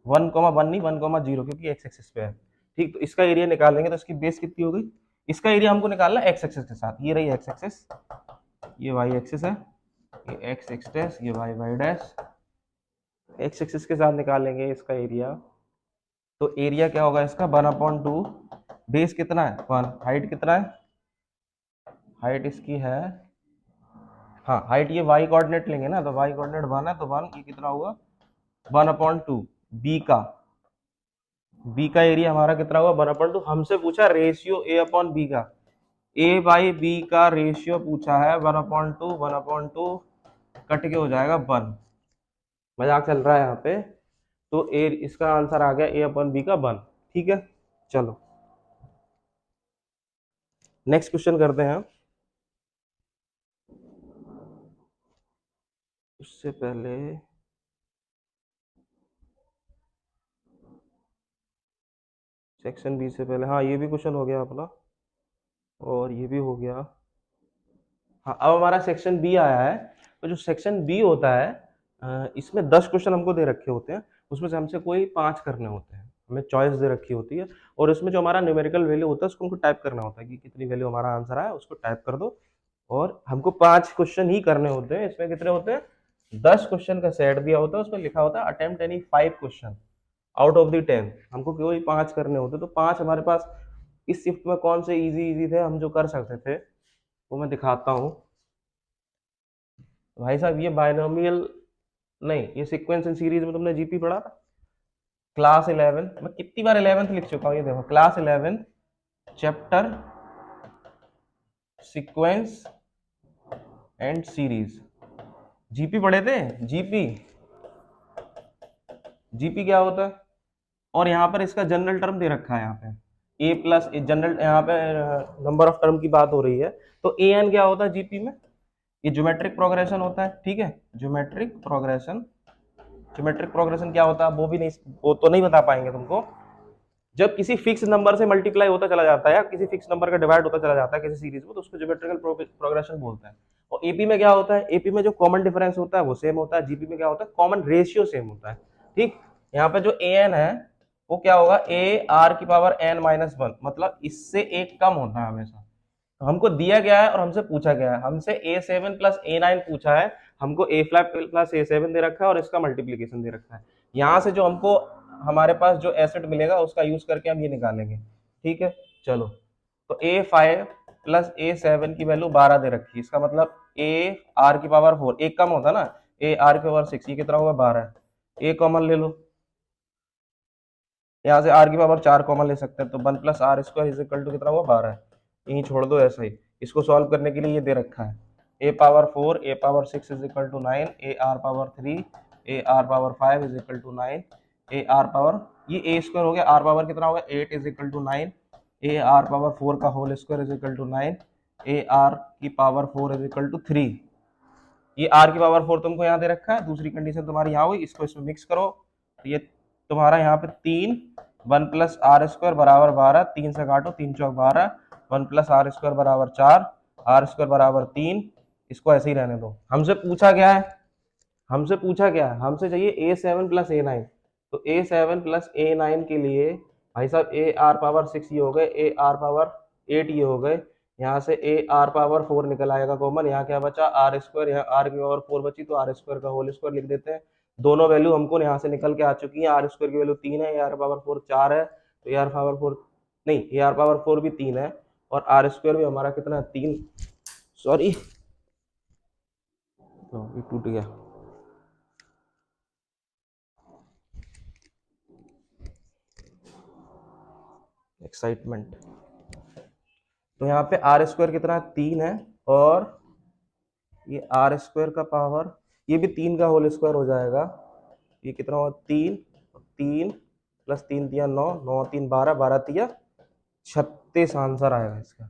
1,1 नहीं 1,0, क्योंकि एक्स एक्सिस पे है। ठीक, तो इसका एरिया निकालेंगे तो इसकी बेस कितनी हो गई, इसका एरिया हमको निकालना है एक्स एक्सिस के साथ, ये रही एक्स एक्सिस, ये वाई एक्सिस है, ये एक्स एक्स डैश, ये y y dash, x axis के साथ निकालेंगे इसका एरिया, तो एरिया क्या होगा इसका 1/2, बेस कितना है 1, हाइट कितना है, हाइट इसकी है, हाँ हाइट ये वाई कोऑर्डिनेट लेंगे ना, तो वाई कोऑर्डिनेट 1 है, तो 1, ये कितना हुआ 1/2, बी का एरिया हमारा कितना हुआ 1/2, हमसे पूछा रेशियो ए अपॉन बी का, ए बाई बी का रेशियो पूछा है 1/2, कट के हो जाएगा 1, मजाक चल रहा है यहाँ पे, तो ए इसका आंसर आ गया ए अपॉन बी का 1। ठीक है, चलो नेक्स्ट क्वेश्चन करते हैं। उससे पहले सेक्शन बी से पहले, हाँ ये भी क्वेश्चन हो गया अपना, और ये भी हो गया। हाँ अब हमारा सेक्शन बी आया है, तो जो सेक्शन बी होता है इसमें 10 क्वेश्चन हमको दे रखे होते हैं, उसमें से हमसे कोई 5 करने होते हैं, हमें चॉइस दे रखी होती है, और इसमें जो हमारा न्यूमेरिकल वैल्यू होता है उसको हमको टाइप करना होता है कि कितनी वैल्यू हमारा आंसर आया, उसको टाइप कर दो, और हमको 5 क्वेश्चन ही करने होते हैं। इसमें कितने होते हैं, 10 क्वेश्चन का सेट दिया होता है, उसमें लिखा होता है attempt any 5 question out of the 10, हमको कोई 5 करने होते, तो 5 हमारे पास इस शिफ्ट में कौन से इजी इजी थे हम जो कर सकते थे, वो मैं दिखाता हूँ। भाई साहब ये बायनोमियल नहीं, ये सीक्वेंस एंड सीरीज में तुमने जीपी पढ़ा था क्लास 11, मैं कितनी बार 11th लिख चुका हूँ, ये देखो class 11 chapter sequence and series, GP पढ़े थे, जीपी, जीपी क्या होता है, और यहाँ पर इसका जनरल टर्म दे रखा है, यहाँ पे ए प्लस जनरल, यहाँ पे नंबर ऑफ टर्म की बात हो रही है, तो ए एन क्या होता है जीपी में, ये ज्योमेट्रिक प्रोग्रेशन होता है। ठीक है, ज्योमेट्रिक प्रोग्रेशन, ज्योमेट्रिक प्रोग्रेशन क्या होता है वो भी नहीं, वो तो नहीं बता पाएंगे तुमको, जब किसी फिक्स नंबर से मल्टीप्लाई होता चला जाता है या किसी फिक्स नंबर का डिवाइड होता चला जाता है किसी सीरीज में, तो उसको ज्योमेट्रिकल प्रोग्रेशन बोलते हैं। और एपी में क्या होता है, एपी में जो कॉमन डिफरेंस होता है वो सेम होता है, जीपी में क्या होता है कॉमन रेशियो सेम होता है। ठीक, यहाँ पे जो ए एन है वो क्या होगा, ए आर की पावर एन माइनस 1, मतलब इससे एक कम होता है हमेशा, तो हमको दिया गया है और हमसे पूछा गया है, हमसे A7 प्लस A9 पूछा है, हमको A5 प्लस A7 दे रखा है और इसका मल्टीप्लीकेशन दे रखा है, यहाँ से जो हमको हमारे पास जो एसेट मिलेगा उसका यूज करके हम ये निकालेंगे। ठीक है, चलो तो A5 प्लस A7 की वैल्यू 12 दे रखी है, इसका मतलब A R की पावर 4, एक कम होता ना, A R की पावर 6, ये कितना होगा 12, A कॉमन ले लो, यहाँ से R की पावर 4 कॉमन ले सकते हैं, तो 1 plus r square is equal to कितना हुआ 12, यहीं छोड़ दो ऐसा ही, इसको सॉल्व करने के लिए ये दे रखा है a power 4 a power 6 is equal to 9, a r power 3 a r power 5 is equal to 9, a r power, ये a स्क्वायर हो गया, r पावर कितना होगा 8 is equal to 9, a r power 4 का whole square is equal to 9, a r की power 4 is equal to 3, ये r की power 4 तुमको यहाँ दे रखा है, दूसरी कंडीशन तुम्हारी यहाँ हुई, इसको इसमें मिक्स करो, तो ये तुम्हारा यहाँ पे 3 1 प्लस आर स्क्वायर बराबर 12, 3 से काटो 3 चौक 12, 1 प्लस आर स्क्वायर बराबर 4, आर स्क्वायर बराबर 3, इसको ऐसे ही रहने दो। हमसे पूछा क्या है, हमसे पूछा क्या है, हमसे चाहिए A7 प्लस A9, तो A7 प्लस A9 के लिए भाई साहब ए आर पावर 6 ये हो गए, ए आर पावर 8 ये हो गए, यहाँ से ए आर पावर 4 निकल आएगा कॉमन, यहाँ क्या बचा आर स्क्वायर, यहाँ आर की पावर 4 बची, तो आर स्क्वायर का होल स्क्वायर लिख देते हैं, दोनों वैल्यू हमको यहाँ से निकल के आ चुकी है, आर स्क्वायर की वैल्यू 3 है, ए आर पावर 4 4 है, तो ए आर पावर 4 नहीं, ए आर पावर 4 भी 3 है, और आर स्क्वायर भी हमारा कितना है 3, सॉरी तो ये टूट गया, एक्साइटमेंट, तो यहाँ पे आर स्क्वायर कितना 3 है, और ये आर स्क्वायर का पावर, ये भी 3 का होल स्क्वायर हो जाएगा, ये कितना होगा 3, 3 प्लस 3 दिया 9, 9 3 12, 12 दिया 36 आंसर आएगा इसका,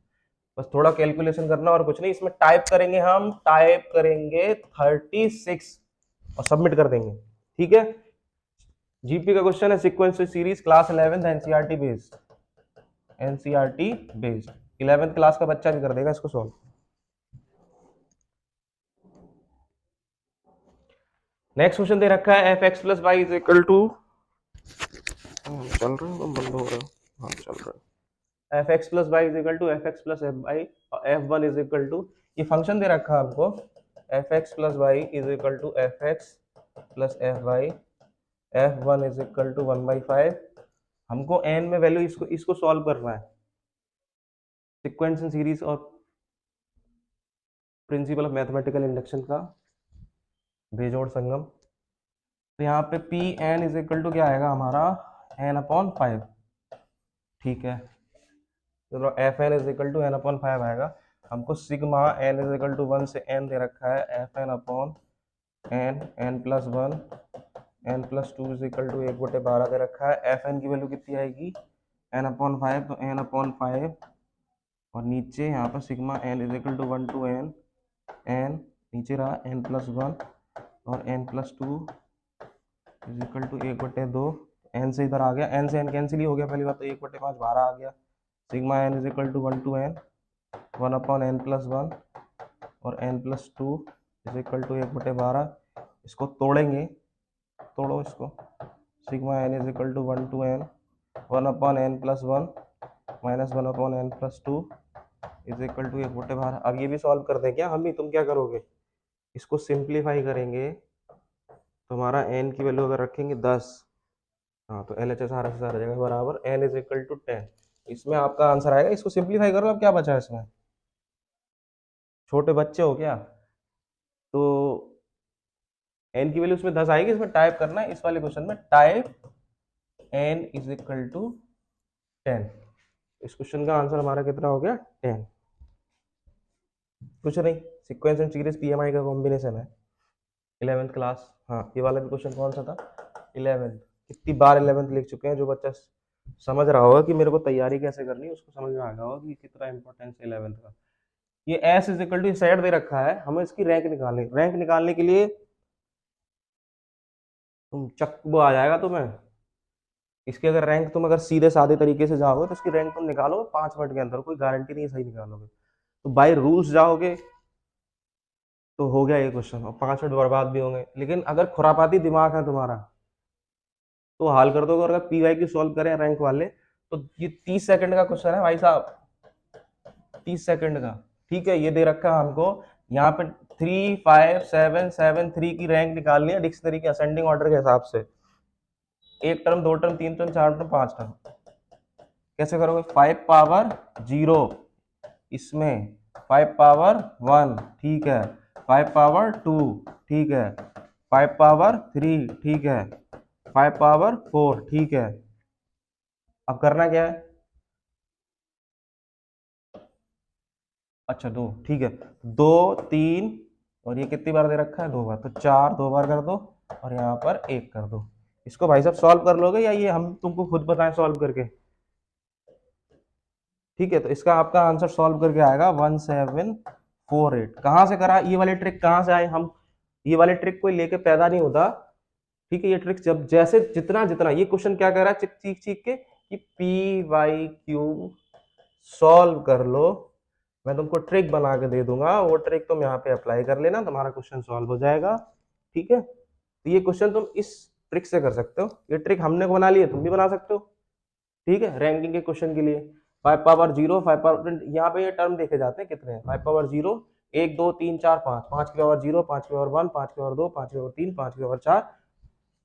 बस थोड़ा कैलकुलेशन करना और कुछ नहीं, इसमें टाइप करेंगे, हम टाइप करेंगे 36 और सबमिट कर देंगे। ठीक है, जीपी का क्वेश्चन है sequence series class 11 NCERT based, NCERT based, 11th class का बच्चा भी कर देगा इसको सॉल्व। नेक्स्ट क्वेश्चन दे रखा है F x plus y is equal to, चल रहा है बंद हो रहा है, हाँ चल रहा है, F x plus y is equal to F x plus f y और f one is equal to, ये फंक्शन दे रखा है हमको f x plus y is equal to F x plus f y, f one is equal to 1/5, हमको N में value इसको इसको सॉल्व करना है, सीक्वेंस इन सीरीज और प्रिंसिपल ऑफ मैथमेटिकल इंडक्शन का बेजोड़ संगम। तो यहाँ पे p n is equal to क्या आएगा हमारा एन अपॉन 5, ठीक है, तो f n is equal to n upon 5 आएगा। हमको sigma n is equal to 1 से एन दे रखा है, f n upon n, n plus 1, n plus 2 is equal to 1/12 दे रखा है। एफ एन की वैल्यू कितनी आएगी एन अपॉन 5, तो एन अपॉन 5 और नीचे यहाँ पर sigma n is equal to 1 to n, n नीचे रहा एन प्लस 1 और n plus 2 is equal to 1/2, n से इधर आ गया, एन से एन कैंसिल ही हो गया पहली बात, तो 1/5 12 आ गया। Sigma n is equal to 1 to n, 1 upon n plus 1 और n plus 2 is equal to 1/12। इसको तोड़ेंगे, तोड़ो इसको, sigma n is equal to 1 to n, 1 upon n plus 1 minus 1 upon n plus 2 is equal to 1/12। अब ये भी solve कर दें क्या हम भी, तुम क्या करोगे, इसको सिंप्लीफाई करेंगे तो हमारा n की वैल्यू अगर रखेंगे 10, हाँ तो L H S R S आ जाएगा बराबर n इज इक्वल टू 10, इसमें आपका आंसर आएगा। इसको सिंप्लीफाई करो, अब क्या बचा है इसमें, छोटे बच्चे हो क्या, तो n की वैल्यू इसमें 10 आएगी, इसमें टाइप करना है इस वाले क्वेश्चन में type n is equal to 10, इस क्वेश्चन का आंसर हमारा कितना हो गया 10, कुछ नहीं, सीक्वेंस एंड सीरीज पीएमआई का कॉम्बिनेशन है, 11th क्लास। हाँ ये वाला भी क्वेश्चन कौन सा था 11th, कितनी बार 11th लिख चुके हैं, जो बच्चा समझ रहा होगा कि मेरे को तैयारी कैसे करनी है उसको समझ में आ गया होगा कि कितना इंपॉर्टेंस है 11th का। ये S is equal to set दे रखा है, हमें इसकी रैंक निकालनी, रैंक निकालने के लिए तुम चक वो आ जाएगा तुम्हें, इसकी अगर रैंक तुम अगर सीधे साधे तरीके से जाओगे तो इसकी रैंक तुम निकालोगे 5 मिनट के अंदर, कोई गारंटी नहीं है सही निकालोगे, तो बाय रूल्स जाओगे तो हो गया ये क्वेश्चन और 5 मिनट बर्बाद भी होंगे। लेकिन अगर खुरापाती दिमाग है तुम्हारा तो हाल कर दोगे, और अगर पी वाई की सॉल्व करें रैंक वाले तो ये 30 सेकंड का क्वेश्चन है भाई साहब, 30 सेकंड का, ठीक है। ये दे रखा है हमको यहाँ पे 3 5 7 7 3 की रैंक निकालनी है डिक्शनरी के असेंडिंग ऑर्डर के हिसाब से, एक टर्म, दो टर्म, तीन टर्म, चार टर्म, पांच टर्म, कैसे करोगे 5 पावर 0 इसमें, 5 पावर 1 ठीक है, 5 पावर 2 ठीक है, 5 पावर 3 ठीक है, 5 पावर 4 ठीक है। अब करना क्या है, अच्छा 2 ठीक है, 2 3 और ये कितनी बार दे रखा है 2 बार, तो 4 2 बार कर दो और यहाँ पर 1 कर दो। इसको भाई साहब सॉल्व कर लोगे या ये हम तुमको खुद बताएं सॉल्व करके, ठीक है। तो इसका आपका आंसर सॉल्व करके आएगा 1748। कहाँ से करा ये वाली ट्रिक, कहाँ से आए हम, ये वाले ट्रिक कोई लेके पैदा नहीं होता, ठीक है। ये ट्रिक जब जैसे जितना जितना ये क्वेश्चन क्या कह रहा है चीख चीख के कि पी वाई क्यू सॉल्व कर लो, मैं तुमको ट्रिक बना के दे दूंगा, वो ट्रिक तुम यहाँ पे अप्लाई कर लेना, तुम्हारा क्वेश्चन सॉल्व हो जाएगा, ठीक है। तो ये क्वेश्चन तुम इस ट्रिक से कर सकते हो, ये ट्रिक हमने बना ली है, तुम भी बना सकते हो, ठीक है। रैंकिंग के क्वेश्चन के लिए 5 पावर 0 5 पावर, यहाँ पे ये टर्म देखे जाते हैं कितने हैं, 5 पावर 0 1 2 3 4 5, 5 की पावर 0, 5 की पावर 1, 5 की पावर 2, 5 की पावर 3, 5 की पावर 4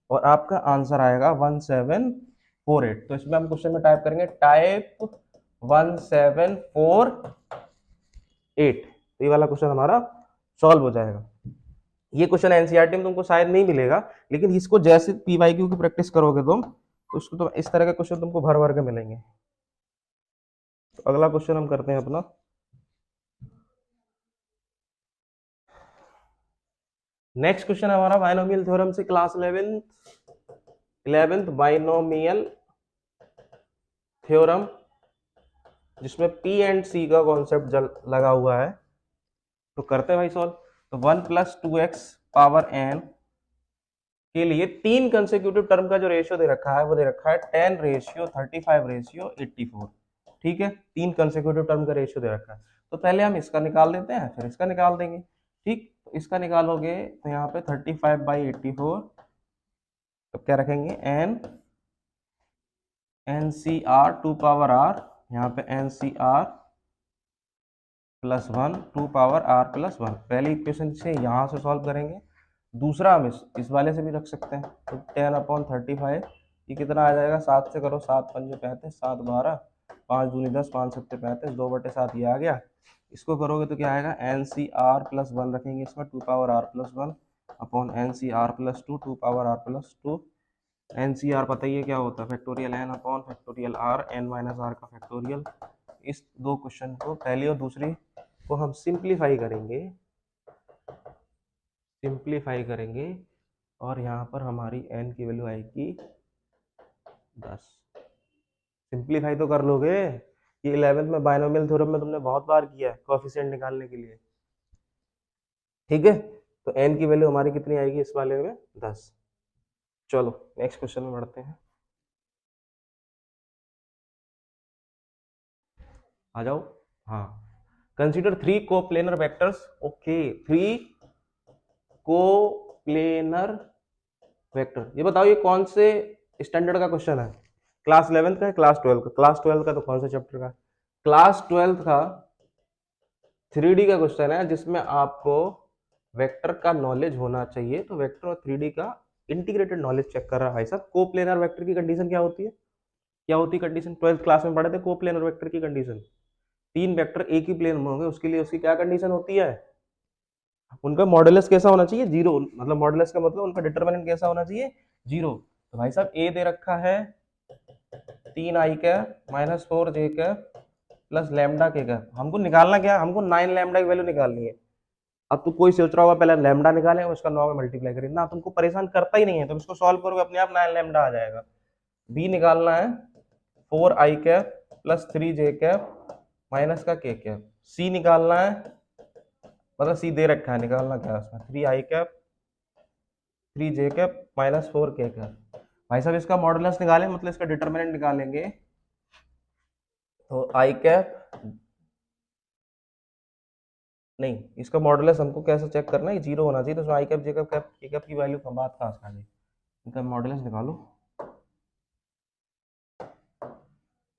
और आपका आंसर आएगा 1748। तो इसमें हम क्वेश्चन में टाइप करेंगे टाइप 1748, तो ये वाला क्वेश्चन हमारा सॉल्व हो जाएगा। ये क्वेश्चन एनसीईआरटी में तुमको शायद नहीं मिलेगा, लेकिन इसको जैसे पीवाईक्यू की प्रैक्टिस करोगे तुम तो उसको तो इस तरह के क्वेश्चन तुमको भर भर के मिलेंगे। तो अगला क्वेश्चन हम करते हैं अपना, नेक्स्ट क्वेश्चन हमारा बायनोमियल थ्योरम से क्लास 11th बायनोमियल थ्योरम, जिसमें पी एंड सी का कॉन्सेप्ट लगा हुआ है, तो करते हैं भाई सॉल्व। तो 1 + 2x पावर n के लिए 3 कंसेक्यूटिव टर्म का जो रेशियो दे रखा है वो दे रखा है 10:35:84। ठीक है, 3 कंसेक्यूटिव टर्म का रेशियो दे रखा है, तो पहले हम इसका निकाल देते हैं फिर इसका निकाल देंगे। ठीक, तो इसका निकालोगे तो यहाँ पे 35/84, तो क्या रखेंगे NCR 2 पावर R, यहाँ पे NCR +1 2 पावर R +1। पहली इक्वेशन से यहाँ से सॉल्व करेंगे, दूसरा हम इस वाले से भी रख सकते हैं। तो 10/35, ये कितना आ जाएगा, 7 से करो, 7 पंजे 35, 7 12, 5 दूनी 10, 5 सत्ते 35, 2/7 ये आ गया। इसको करोगे तो क्या आएगा, NCR +1 रखेंगे इसमें, 2 power R +1 upon NCR +2 2 power R +2। NCR पता ही है क्या होता है, factorial N upon factorial R, N-R का फैक्टोरियल। इस दो क्वेश्चन को, पहली और दूसरी को हम सिंप्लीफाई करेंगे और यहाँ पर हमारी n की वैल्यू आएगी 10। सिंप्लीफाई तो कर लोगे, ये 11th में बायनोमियल थ्योरम में तुमने बहुत बार किया है कोएफिशिएंट निकालने के लिए। ठीक है, तो n की वैल्यू हमारी कितनी आएगी इस वाले में, 10। चलो नेक्स्ट क्वेश्चन में बढ़ते हैं, आ जाओ। हाँ, consider 3 coplanar vectors. Okay, 3 coplanar vector, ये बताओ ये कौन से स्टैंडर्ड का क्वेश्चन है, क्लास 11th का है, क्लास 12 का? क्लास 12 का तो कौन से चैप्टर का? क्लास 12 का 3D का क्वेश्चन है, जिसमें आपको वेक्टर का नॉलेज होना चाहिए। तो वेक्टर और 3D का इंटीग्रेटेड नॉलेज चेक कर रहा है भाई साहब। कोप्लेनर वेक्टर की कंडीशन क्या होती है, क्या होती है कंडीशन, 12th क्लास में पढ़े थे कोप्लेनर वेक्टर की कंडीशन। 3 वेक्टर एक ही प्लेन में होंगे, उसके लिए उसकी क्या कंडीशन होती है, उनका मॉडुलस कैसा होना चाहिए, 0। मतलब मॉडुलस का मतलब उनका डिटरमिनेंट कैसा होना चाहिए, 0। तो भाई साहब ए दे रखा है 3i - 4j प्लस लैम्डा के कैप। हमको निकालना क्या, हमको 9 लैम्डा की वैल्यू निकालनी है। अब तो कोई सोच रहा होगा पहले लैम्डा निकालें उसका 9 में मल्टीप्लाई करें, ना तुमको परेशान करता ही नहीं है, तुम इसको सॉल्व करोगे अपने आप 9 लैम्डा आ जाएगा। बी निकालना है 4i प्लस 3j माइनस का के कैप। सी निकालना है, मतलब सी दे रखा है, निकालना क्या है उसमें, 3i 3j माइनस 4k। भाई साहब इसका मॉडुलस निकालें, मतलब इसका डिटरमिनेंट निकालेंगे, तो i कैप नहीं, इसका मॉडुलस हमको कैसे चेक करना है, 0 होना चाहिए, तो इसमें i cap j cap k cap की वैल्यू कम बात कहाँ से आ गई। इनका मॉडुलस निकालो,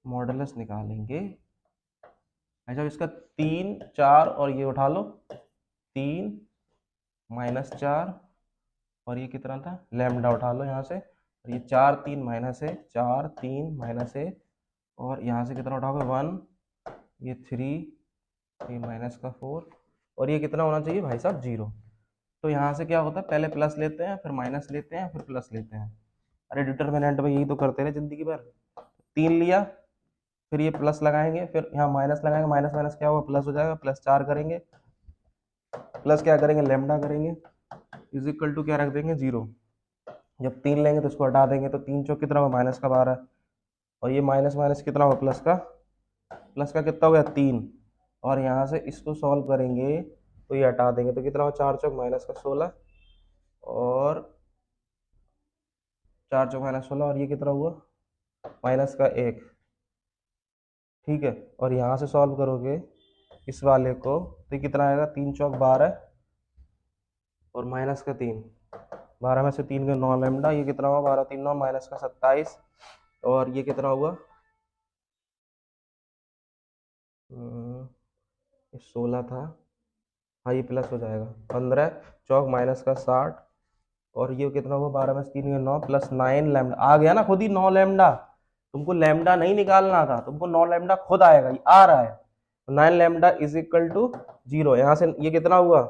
मॉडुलस निकालेंगे भाई साहब इसका 3 4 और ये उठा लो, 3 -4 और ये कितना था, लैम्डा उठा लो यहाँ से, और ये 4 3 माइनस है, 4 3 माइनस है, और यहाँ से कितना उठाओगे 1, ये 3 माइनस का 4, और ये कितना होना चाहिए भाई साहब 0। तो यहाँ से क्या होता है, पहले प्लस लेते हैं, फिर माइनस लेते हैं, फिर प्लस लेते हैं। अरे डिटरमिनेंट में यही तो करते रहे जिंदगी भर। 3 लिया, फिर ये प्लस लगाएंगे, फिर यहाँ माइनस लगाएंगे, माइनस माइनस क्या होगा, प्लस हो जाएगा, प्लस 4 करेंगे, प्लस क्या करेंगे, लैम्डा करेंगे, इज इक्वल टू क्या रख देंगे, 0। जब 3 लेंगे तो इसको हटा देंगे, तो 3 चौक कितना हुआ, माइनस का 12, और ये माइनस माइनस कितना हुआ, प्लस का कितना हो गया, 3। और यहाँ से इसको सॉल्व करेंगे तो ये हटा देंगे, तो कितना हुआ, 4 चौक माइनस का 16, और 4 चौक माइनस 16, और ये कितना हुआ, माइनस का 1। ठीक है, और यहाँ से सॉल्व करोगे इस वाले को तो कितना आएगा, 3 चौक 12 और माइनस का 3, 12 में से 3 का 9 लैम्डा, ये कितना हुआ, 12 3 9 माइनस का 27, और ये कितना हुआ, 16 था, हाँ ये प्लस हो जाएगा, 15 चौक माइनस का 60, और ये कितना हुआ, 12 में से 3 का 9 प्लस 9 लैम्डा आ गया ना, खुद ही 9 लैम्डा। तुमको लैम्डा नहीं निकालना था, तुमको 9 लैम्डा खुद आएगा, ये आ रहा है। 9 लैम्डा इज इक्वल टू 0। यहाँ से ये कितना हुआ,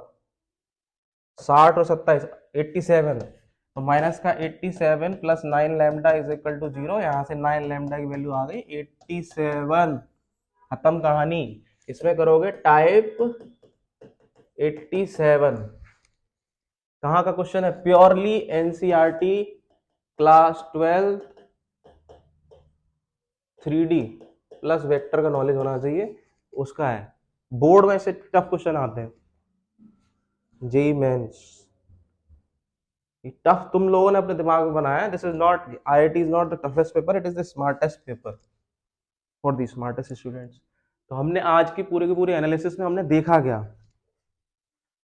60 और 27 87, तो माइनस का 87 plus 9 lambda is equal to 0। यहाँ से 9 लैम्डा की वैल्यू आ गई 87। खत्म कहानी। इसमें करोगे टाइप 87। कहाँ का क्वेश्चन है, purely NCERT class 12 3D plus vector का नॉलेज होना चाहिए, उसका है। बोर्ड में से टफ क्वेश्चन आते हैं, जेई मेंस टफ तुम लोगों ने अपने दिमाग में बनाया। This is not, IIT is not the toughest paper, it is the smartest paper. For the smartest students. तो हमने आज की पूरे एनालिसिस में हमने देखा क्या,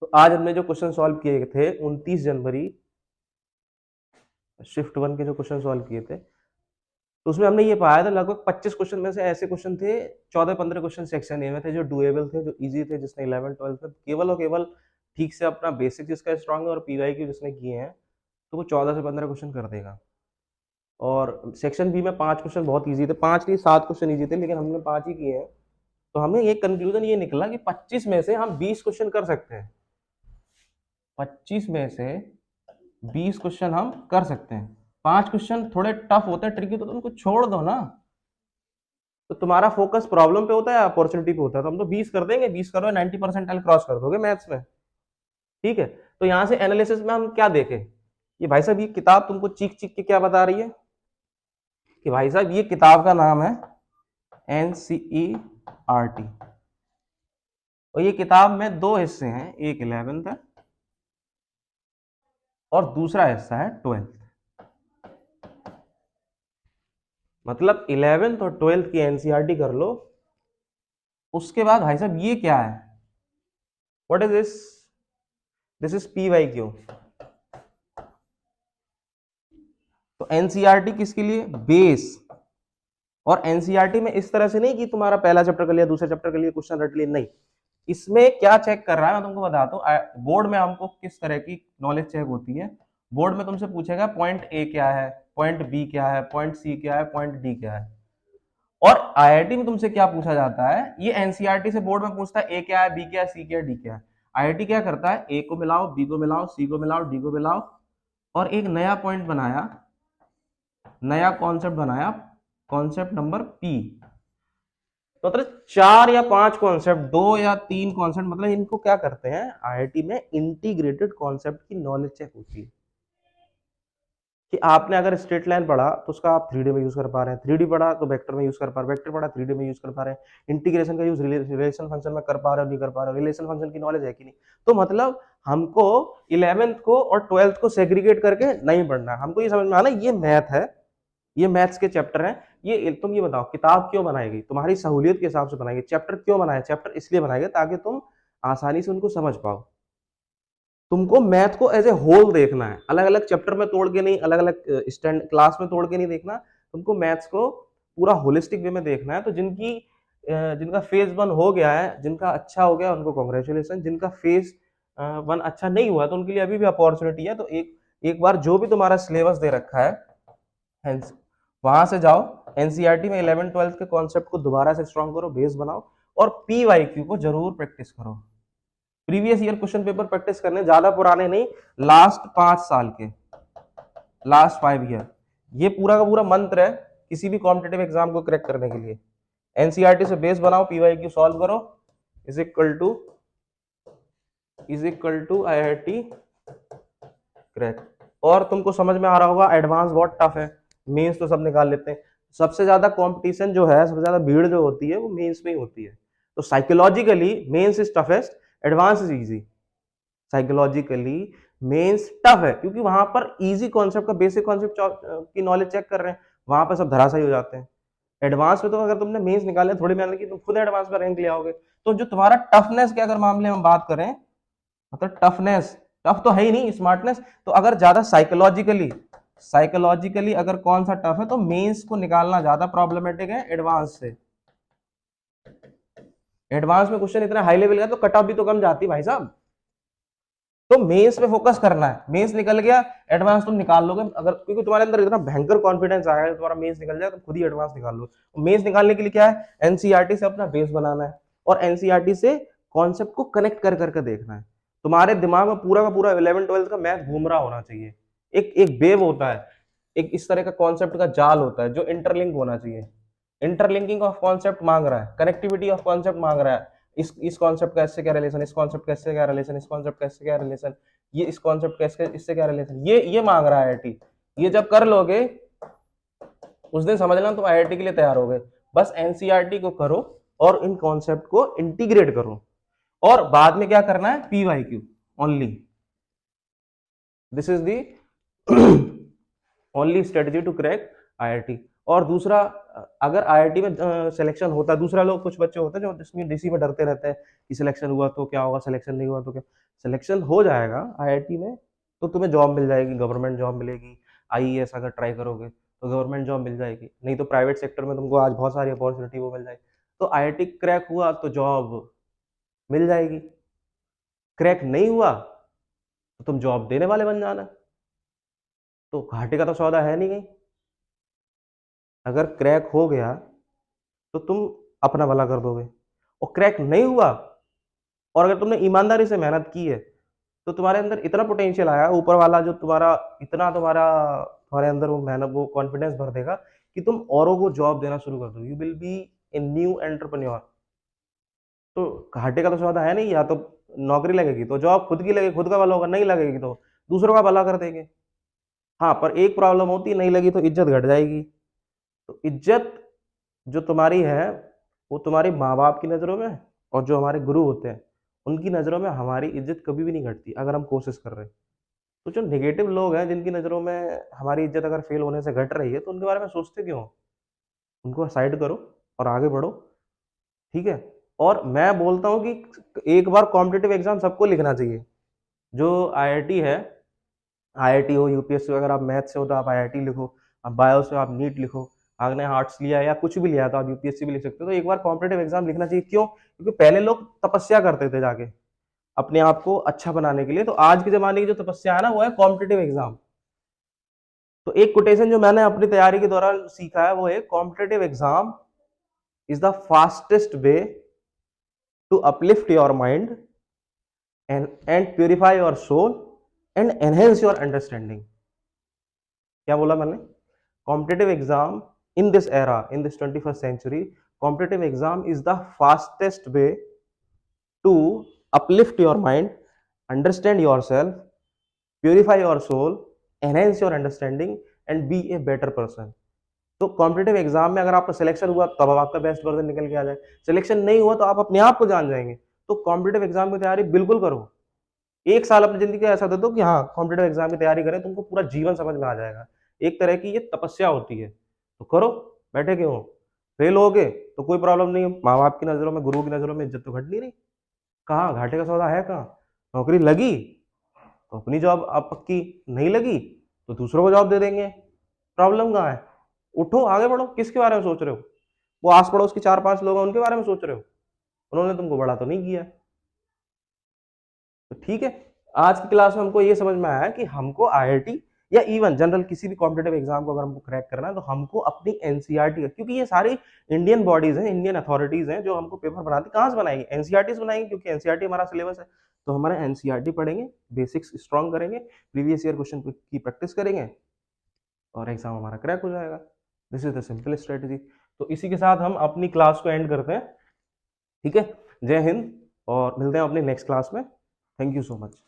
तो आज हमने जो क्वेश्चन सॉल्व किए थे 29 जनवरी शिफ्ट 1 के जो क्वेश्चन सॉल्व किए थे, तो उसमें हमने ये पाया था लगभग 25 क्वेश्चन में से ऐसे क्वेश्चन थे, 14-15 क्वेश्चन सेक्शन ए में थे जो डुएबल थे, जो इजी थे, जिसने 11-12 में केवल और केवल ठीक से अपना बेसिक जिसका स्ट्रांग है और पीवाई की जिसने किए हैं, तो वो 14 से 15 क्वेश्चन कर देगा। और सेक्शन बी में 5 क्वेश्चन बहुत इजी थे, 5 नहीं 7 क्वेश्चन इजी थे, लेकिन हमने 5 ही किए हैं। तो हमें एक कंक्लूजन ये निकला कि 25 में से हम 20 क्वेश्चन कर सकते हैं, 25 में से 20 क्वेश्चन हम कर सकते हैं। 5 क्वेश्चन थोड़े टफ होते हैं, ट्रिकी, तो उनको छोड़ दो ना। तो तुम्हारा फोकस प्रॉब्लम पे होता है या अपॉर्चुनिटी पे होता है, तो हम तो 20 कर देंगे, 20 करो 90% क्रॉस कर दोगे मैथ्स में, ठीक है। तो यहां से एनालिसिस में हम क्या देखें, ये भाई साहब ये किताब तुमको चीख चीख के क्या बता रही है कि भाई साहब ये किताब का नाम है NCERT, और ये किताब में 2 हिस्से हैं, एक 11th है और दूसरा हिस्सा है 12th। मतलब 11th और 12th की NCERT कर लो। उसके बाद भाई साहब ये क्या है, what is this, this is PYQ। तो NCERT किसके लिए, बेस। और NCERT में इस तरह से नहीं कि तुम्हारा पहला चैप्टर कर लिया, दूसरा चैप्टर कर लिया, क्वेश्चन रट लिए, नहीं। इसमें क्या चेक कर रहा है मैं तुमको बताता हूँ। बोर्ड में हमको किस तरह की नॉलेज चेक होती है, बोर्ड में तुमसे पूछेगा पॉइंट ए क्या है, पॉइंट बी क्या है, पॉइंट सी क्या है, पॉइंट डी क्या है। और IIT में तुमसे क्या पूछा जाता है, ये NCERT से बोर्ड में पूछता है ए क्या है, बी क्या है, सी क्या है, डी क्या है। IIT क्या करता है, ए को मिलाओ, बी को मिलाओ, सी को मिलाओ, डी को मिलाओ, और एक नया पॉइंट बनाया, नया कॉन्सेप्ट बनाया, कॉन्सेप्ट नंबर P। तो मतलब 4 या 5 कॉन्सेप्ट, 2 या 3 कॉन्सेप्ट, मतलब इनको क्या करते हैं IIT में, इंटीग्रेटेड कॉन्सेप्ट की नॉलेज चेक होती है। कि आपने अगर स्ट्रेट लाइन पढ़ा तो उसका आप 3D में यूज कर पा रहे हैं, 3D पढ़ा तो वेक्टर में यूज कर पा रहे हैं, वेक्टर पढ़ा 3D में यूज कर पा रहे हैं, इंटीग्रेशन का यूज रिलेशन फंक्शन में कर पा रहे हो, नहीं कर पा रहे हो, रिलेशन फंक्शन की नॉलेज है कि नहीं। तो मतलब हमको 11th को और 12th को सेग्रीगेट करके नहीं पढ़ना, हमको ये समझ में आना ये मैथ है, ये मैथ्स के चैप्टर हैं। ये तुम ये बताओ किताब क्यों बनाएगी, तुम्हारी सहूलियत के हिसाब से बनाएगी। चैप्टर क्यों बनाए, चैप्टर इसलिए बनाएगा ताकि तुम आसानी से उनको समझ पाओ। तुमको मैथ को एज ए होल देखना है, अलग अलग चैप्टर में तोड़ के नहीं, अलग अलग स्टैंड क्लास में तोड़ के नहीं देखना। तुमको मैथ्स को पूरा होलिस्टिक वे में देखना है। तो जिनका फेज 1 हो गया है, जिनका अच्छा हो गया उनको कॉन्ग्रेचुलेसन, जिनका फेज 1 अच्छा नहीं हुआ तो उनके लिए अभी भी अपॉर्चुनिटी है। तो एक बार जो भी तुम्हारा सिलेबस दे रखा है वहां से जाओ, NCERT में 11-12 के कॉन्सेप्ट को दोबारा से स्ट्रॉन्ग करो, बेस बनाओ, और PYQ को जरूर प्रैक्टिस करो। Previous year question paper practice करने, ज्यादा पुराने नहीं, लास्ट 5 साल के, लास्ट 5 ईयर, ये पूरा का पूरा मंत्र है किसी भी कॉम्पिटेटिव एग्जाम को क्रैक करने के लिए। NCERT से बेस बनाओ, PYQ सॉल्व करो, is equal to IIT crack. और तुमको समझ में आ रहा होगा एडवांस बहुत टफ है, मेंस तो सब निकाल लेते हैं। सबसे ज्यादा कंपटीशन जो है, सबसे ज्यादा भीड़ जो होती है वो मेंस में ही होती है। तो psychologically mains is toughest, advance is easy. Psychologically mains tough है क्योंकि वहां पर इजी कॉन्सेप्ट का, बेसिक कॉन्सेप्ट की नॉलेज चेक कर रहे हैं, वहां पर सब धराशायी हो जाते हैं। एडवांस में तो अगर तुमने मेंस निकाले, थोड़ी मेहनत की, तुम खुद एडवांस में रैंक ले आओगे। तो जो तुम्हारा टफनेस के अगर मामले में बात करें, मतलब टफनेस, टफ तो है ही नहीं, स्मार्टनेस। तो अगर ज्यादा साइकोलॉजिकली अगर कौन सा टफ है, तो मेंस को निकालना ज्यादा प्रॉब्लमेटिक है एडवांस से। एडवांस में क्वेश्चन इतना हाई लेवल का तो कट ऑफ भी तो कम जाती भाई साहब। तो मेंस पे फोकस करना है, मेंस निकल गया, एडवांस तुम निकाल लोगे। अगर क्योंकि तुम्हारे अंदर इतना भयंकर कॉन्फिडेंस आया है, तुम्हारा मेंस निकल जाए तो खुद ही एडवांस निकाल लो। मेंस निकालने के लिए क्या है, NCERT से अपना बेस बनाना है और NCERT से कॉन्सेप्ट को कनेक्ट कर करके देखना है। तुम्हारे दिमाग में पूरा का पूरा 11-12 का मैथ घूम रहा होना चाहिए। एक एक वेव होता है, एक इस तरह का कॉन्सेप्ट का जाल होता है जो इंटरलिंक होना चाहिए। इंटरलिंकिंग ऑफ कॉन्सेप्ट मांग रहा है, कनेक्टिविटी ऑफ कॉन्सेप्ट मांग रहा है। इस कॉन्सेप्ट का इससे क्या रिलेशन, इस कॉन्सेप्ट का इससे क्या रिलेशन, इस कॉन्सेप्ट का इससे क्या रिलेशन, ये इस कॉन्सेप्ट का इससे क्या रिलेशन, ये मांग रहा है IIT। ये जब कर लोगे उस दिन समझ लेना तुम IIT के लिए तैयार हो गए। बस NCERT को करो और इन कॉन्सेप्ट को इंटीग्रेट करो, और बाद में क्या करना है, PYQ only. This is the only strategy to crack IIT। और दूसरा अगर आईआईटी में सिलेक्शन होता है, दूसरा लोग कुछ बच्चे होते हैं जो जिसमें डीसी में डरते रहते हैं कि सिलेक्शन हुआ तो क्या होगा, सिलेक्शन नहीं हुआ तो क्या। सिलेक्शन हो जाएगा आईआईटी में तो तुम्हें जॉब मिल जाएगी, गवर्नमेंट जॉब मिलेगी। आईएएस अगर ट्राई करोगे तो गवर्नमेंट जॉब मिल जाएगी, नहीं तो प्राइवेट सेक्टर में तुमको आज बहुत सारी अपॉर्चुनिटी वो मिल जाएगी। तो आईआईटी क्रैक हुआ तो जॉब मिल जाएगी, क्रैक नहीं हुआ तो तुम जॉब देने वाले बन जाना। तो घाटे का तो सौदा है नहीं कहीं। अगर क्रैक हो गया तो तुम अपना भला कर दोगे, और क्रैक नहीं हुआ और अगर तुमने ईमानदारी से मेहनत की है तो तुम्हारे अंदर इतना पोटेंशियल आया, ऊपर वाला जो तुम्हारा इतना तुम्हारे अंदर वो मेहनत वो कॉन्फिडेंस भर देगा कि तुम औरों को जॉब देना शुरू कर दो। You will be a new entrepreneur. तो घाटे का तो सौदा है नहीं, या तो नौकरी लगेगी तो जॉब खुद की लगेगी, खुद का भला होगा, नहीं लगेगी तो दूसरों का भला कर देंगे। हाँ, पर एक प्रॉब्लम होती है, नहीं लगी तो इज्जत घट जाएगी। तो इज्जत जो तुम्हारी है वो तुम्हारे माँ बाप की नज़रों में और जो हमारे गुरु होते हैं उनकी नज़रों में हमारी इज्जत कभी भी नहीं घटती अगर हम कोशिश कर रहे हैं। तो जो नेगेटिव लोग हैं जिनकी नज़रों में हमारी इज्जत अगर फेल होने से घट रही है तो उनके बारे में सोचते क्यों हो? उनको साइड करो और आगे बढ़ो, ठीक है। और मैं बोलता हूँ कि एक बार कॉम्पिटिटिव एग्जाम सबको लिखना चाहिए। जो आईआईटी है, आईआईटी हो, यूपीएससी, अगर आप मैथ से हो तो आप आईआईटी लिखो, आप बायो से आप नीट लिखो, आपने आर्ट्स लिया या कुछ भी लिया तो आप यूपीएससी भी लिख सकते हो। तो एक बार कॉम्पिटिटिव एग्जाम लिखना चाहिए। क्यों? क्योंकि पहले लोग तपस्या करते थे जाके अपने आप को अच्छा बनाने के लिए। तो आज के जमाने की जो तपस्या है ना वो है कॉम्पिटिटिव एग्जाम। तो एक कोटेशन जो मैंने अपनी तैयारी के दौरान सीखा है वो है, competitive exam is the fastest way to uplift your mind and purify your soul and enhance your understanding. क्या बोला मैंने? Competitive exam in this era, in this 21st century, competitive exam is the fastest way to uplift your mind, understand yourself, purify your soul, enhance your understanding and be a better person. तो competitive exam में अगर आपका selection हुआ तब आपका best version निकल के आ जाए, सिलेक्शन नहीं हुआ तो आप अपने आप को जान जाएंगे। तो कॉम्पिटिटिव एग्जाम की तैयारी बिल्कुल करो। एक साल अपनी जिंदगी ऐसा दे दो कि हाँ कॉम्पिटिटिव एग्जाम की तैयारी करें, तुमको पूरा जीवन समझ में आ जाएगा। एक तरह की ये तपस्या होती है, तो करो, बैठे क्यों हो? फेल हो गए तो कोई प्रॉब्लम नहीं है, माँ बाप की नजरों में, गुरु की नजरों में इज्जत तो घट नहीं रही। कहाँ घाटे का सौदा है? कहाँ नौकरी लगी तो अपनी जॉब आप पक्की, नहीं लगी तो दूसरों को जॉब दे देंगे। प्रॉब्लम कहाँ है? उठो, आगे बढ़ो। किसके बारे में सोच रहे हो? वो आस पड़ोस के 4-5 लोग हैं उनके बारे में सोच रहे हो? उन्होंने तुमको बड़ा तो नहीं किया। तो ठीक है, आज की क्लास में हमको ये समझ में आया कि हमको आईआईटी या इवन जनरल किसी भी कॉम्पिटिटिव एग्जाम को अगर हमको क्रैक करना है तो हमको अपनी एनसीईआरटी, क्योंकि ये सारी इंडियन बॉडीज हैं, इंडियन अथॉरिटीज हैं जो हमको पेपर बनाती, कहाँ से बनाएंगे? एनसीईआरटी बनाएंगे, क्योंकि एनसीईआरटी हमारा सिलेबस है। तो हमारा एनसीईआरटी पढ़ेंगे, बेसिक्स स्ट्रॉन्ग करेंगे, प्रीवियस ईयर क्वेश्चन की प्रैक्टिस करेंगे और एग्जाम हमारा क्रैक हो जाएगा। This is the simple strategy. तो इसी के साथ हम अपनी क्लास को एंड करते हैं, ठीक है। जय हिंद, और मिलते हैं अपनी नेक्स्ट क्लास में। Thank you so much.